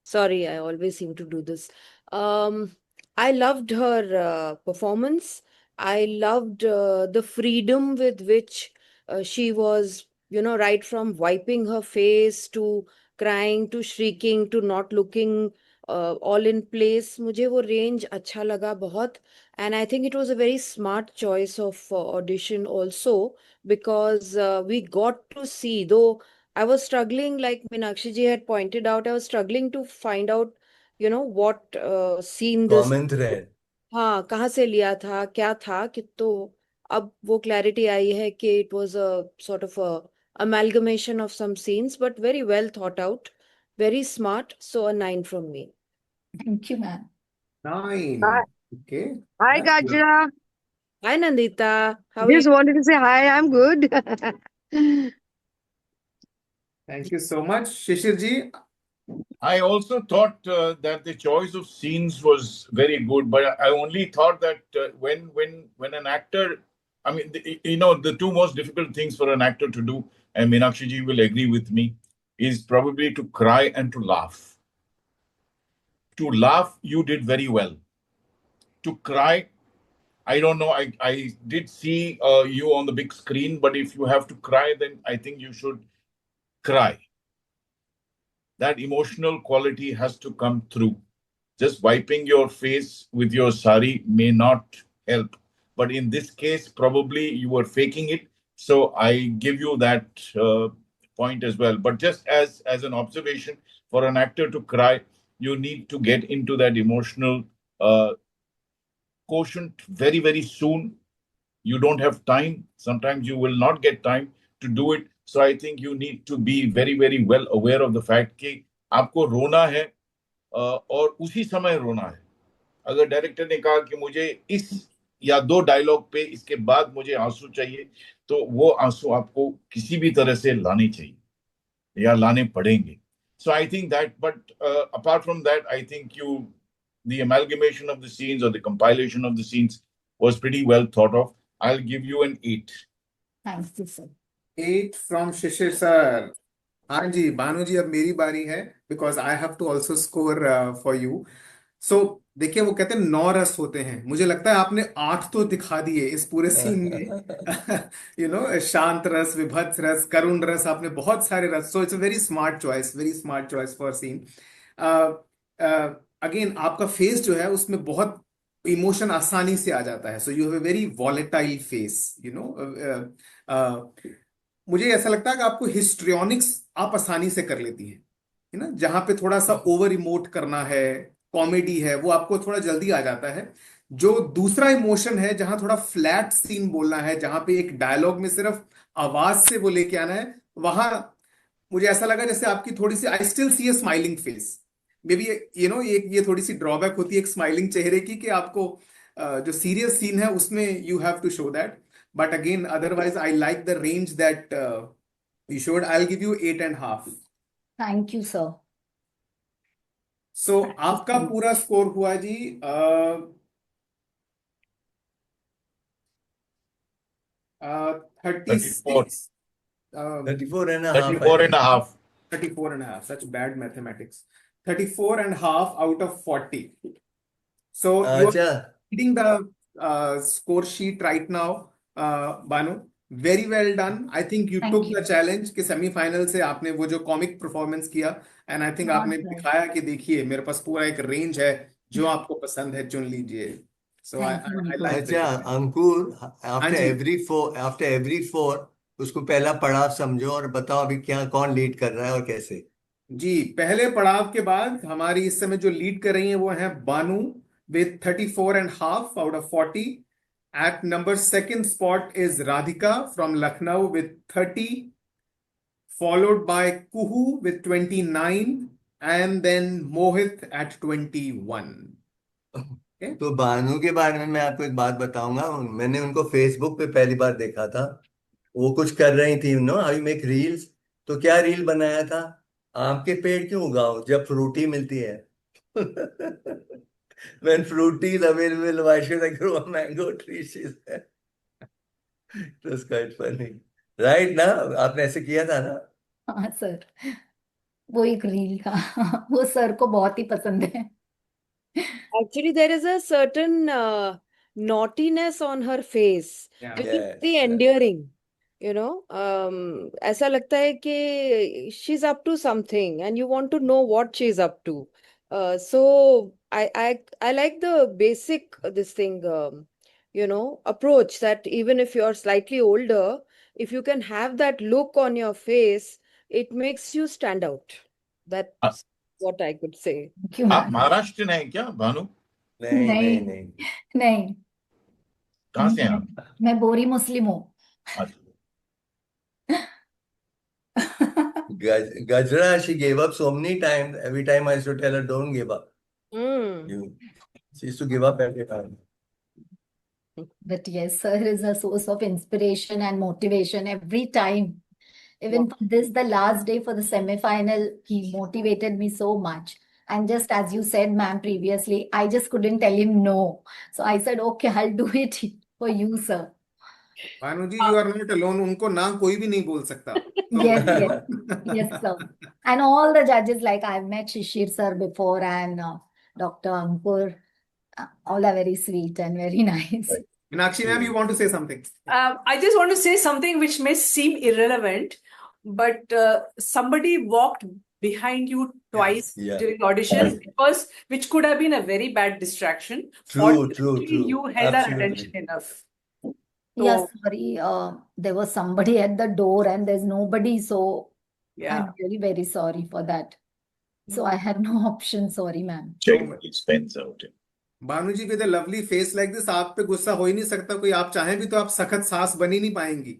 Sorry, I always seem to do this. I loved her performance. I loved the freedom with which she was, right from wiping her face to crying to shrieking to not looking all in place. मुझे वो range अच्छा लगा बहुत. And I think it was a very smart choice of audition also, because we got to see, though I was struggling, like Meenakshi ji had pointed out, I was struggling to find out, what scene this, Common thread. हाँ, कहाँ से लिया था, क्या था, कि तो अब वो clarity आई है कि it was a sort of a amalgamation of some scenes, but very well thought out, very smart, so a 9 from me. Thank you, ma'am. 9. Hi, Okay. hi That's good. Gajra. Hi, Nandita. How are Just you? wanted to say hi. I'm good. Thank you so much. Shishir ji. I also thought that the choice of scenes was very good, but I only thought that when an actor, I mean, the two most difficult things for an actor to do, and Meenakshi ji will agree with me, is probably to cry and to laugh. To laugh, you did very well. To cry, I don't know. I did see you on the big screen, but if you have to cry, then I think you should cry. That emotional quality has to come through. Just wiping your face with your sari may not help. But in this case, probably you were faking it. So I give you that point as well. But just as an observation, for an actor to cry, you need to get into that emotional quotient very, very soon. You don't have time. Sometimes you will not get time to do it. So I think you need to be very, very well aware of the fact कि आपको रोना है और उसी समय रोना है. अगर डायरेक्टर ने कहा कि मुझे इस या 2 डायलॉग पे इसके बाद मुझे आंसू चाहिए, तो वो आंसू आपको किसी भी तरह से लाने चाहिए या लाने पड़ेंगे. So I think that, but apart from that, I think the amalgamation of the scenes or the compilation of the scenes was pretty well thought of. I'll give you an 8. Thank you, sir. 8 from Shishir sir. हाँ जी बानू जी, अब मेरी बारी है, because I have to also score for you. So देखिए, वो कहते हैं 9 रस होते हैं. मुझे लगता है आपने 8 तो दिखा दिए इस पूरे सीन में. शांत रस, विभत्स रस, करुण रस, आपने बहुत सारे रस. So it's a very smart choice for scene. Again आपका फेस जो है उसमें बहुत इमोशन आसानी से आ जाता है. So you have a very volatile face. मुझे ऐसा लगता है कि आपको हिस्ट्रियोनिक्स आप आसानी से कर लेती हैं, है ना. जहां पे थोड़ा सा ओवर इमोट करना है, कॉमेडी है, वो आपको थोड़ा जल्दी आ जाता है. जो दूसरा इमोशन है, जहां थोड़ा फ्लैट सीन बोलना है, जहां पे एक डायलॉग में सिर्फ आवाज से वो लेके आना है, वहां मुझे ऐसा लगा जैसे आपकी थोड़ी सी, I still see a smiling face. Maybe ये थोड़ी सी ड्रॉबैक होती है एक स्माइलिंग चेहरे की, कि आपको जो सीरियस सीन है उसमें you have to show that. But again, otherwise, I like the range that you showed. I'll give you 8.5. Thank you, sir. So, आपका पूरा स्कोर हुआ जी 36. 34 and a half. 34 and a half. 34 and a half. Such bad mathematics. 34 and a half out of 40. So, you're reading the score sheet right now. Bano, very well done. I think you took the challenge कि सेमीफाइनल से आपने वो जो कॉमिक परफॉर्मेंस किया, एंड आई थिंक आपने दिखाया कि देखिए मेरे पास पूरा एक रेंज है, जो आपको पसंद है चुन लीजिए. सो आई लाइक. अच्छा अंकुर, आफ्टर एवरी 4 उसको पहला पड़ाव समझो और बताओ अभी क्या कौन लीड कर रहा है और कैसे. जी, पहले पड़ाव के बाद हमारी इस समय जो लीड कर रही हैं वो हैं बानू with 34.5 out of 40. At number second spot is Radhika from Lucknow with 30, followed by Kuhu with 29, and then Mohit at 21. तो बानू के बारे में मैं आपको एक बात बताऊंगा। मैंने उनको फेसबुक पे पहली बार देखा था। वो कुछ कर रही थी, नो आई मेक रील्स। तो क्या रील बनाया था, आम के पेड़ क्यों उगाओ जब फ्रूटी मिलती है। When fruity is available, why should I grow a mango tree? She said. It was quite funny. Right ना, आपने ऐसे किया था ना? हाँ सर, वो एक रील था। वो सर को बहुत ही पसंद है। Actually, there is a certain naughtiness on her face, Yeah. which is Yes, very yes. endearing. You know, ऐसा लगता है कि she's up to something, and you want to know what she's up to. So I like the basic this thing, approach that even if you're slightly older, if you can have that look on your face, it makes you stand out. That's what I could say. क्यों आप मैम? महाराष्ट्र हैं क्या भानु? नहीं नहीं नहीं नहीं। नहीं, कहाँ से हैं आप? मैं बोरी मुस्लिम हूँ। अच्छा। Gajra, she gave up so many times. Every time I used to tell her, don't give up. She used to give up every time. But yes, sir is a source of inspiration and motivation every time. Even for this, the last day for the semi-final, he motivated me so much. And just as you said, ma'am, previously, I just couldn't tell him no. So I said, okay, I'll do it for you, sir. Bhanu ji, you are not alone. उनको ना कोई भी नहीं बोल सकता। Yes, yes, yes, sir. And all the judges, like I've met Shishir sir before and Dr. Ankur, all are very sweet and very nice. Meenakshi ma'am, you want to say something? I just want to say something which may seem irrelevant, but somebody walked behind you twice Yeah. during auditions, which could have been a very bad distraction. True, true, Fortunately, true. you held our Absolutely. attention enough. Yes, sorry. There was somebody at the door and there's nobody, so Yeah. I'm really very sorry for that. So I had no option. Sorry, ma'am. Check my expense out. Bhanu ji, with a lovely face like this, आप पे गुस्सा हो ही नहीं सकता कोई। आप चाहें भी तो आप सखत सास बन ही नहीं पाएंगी।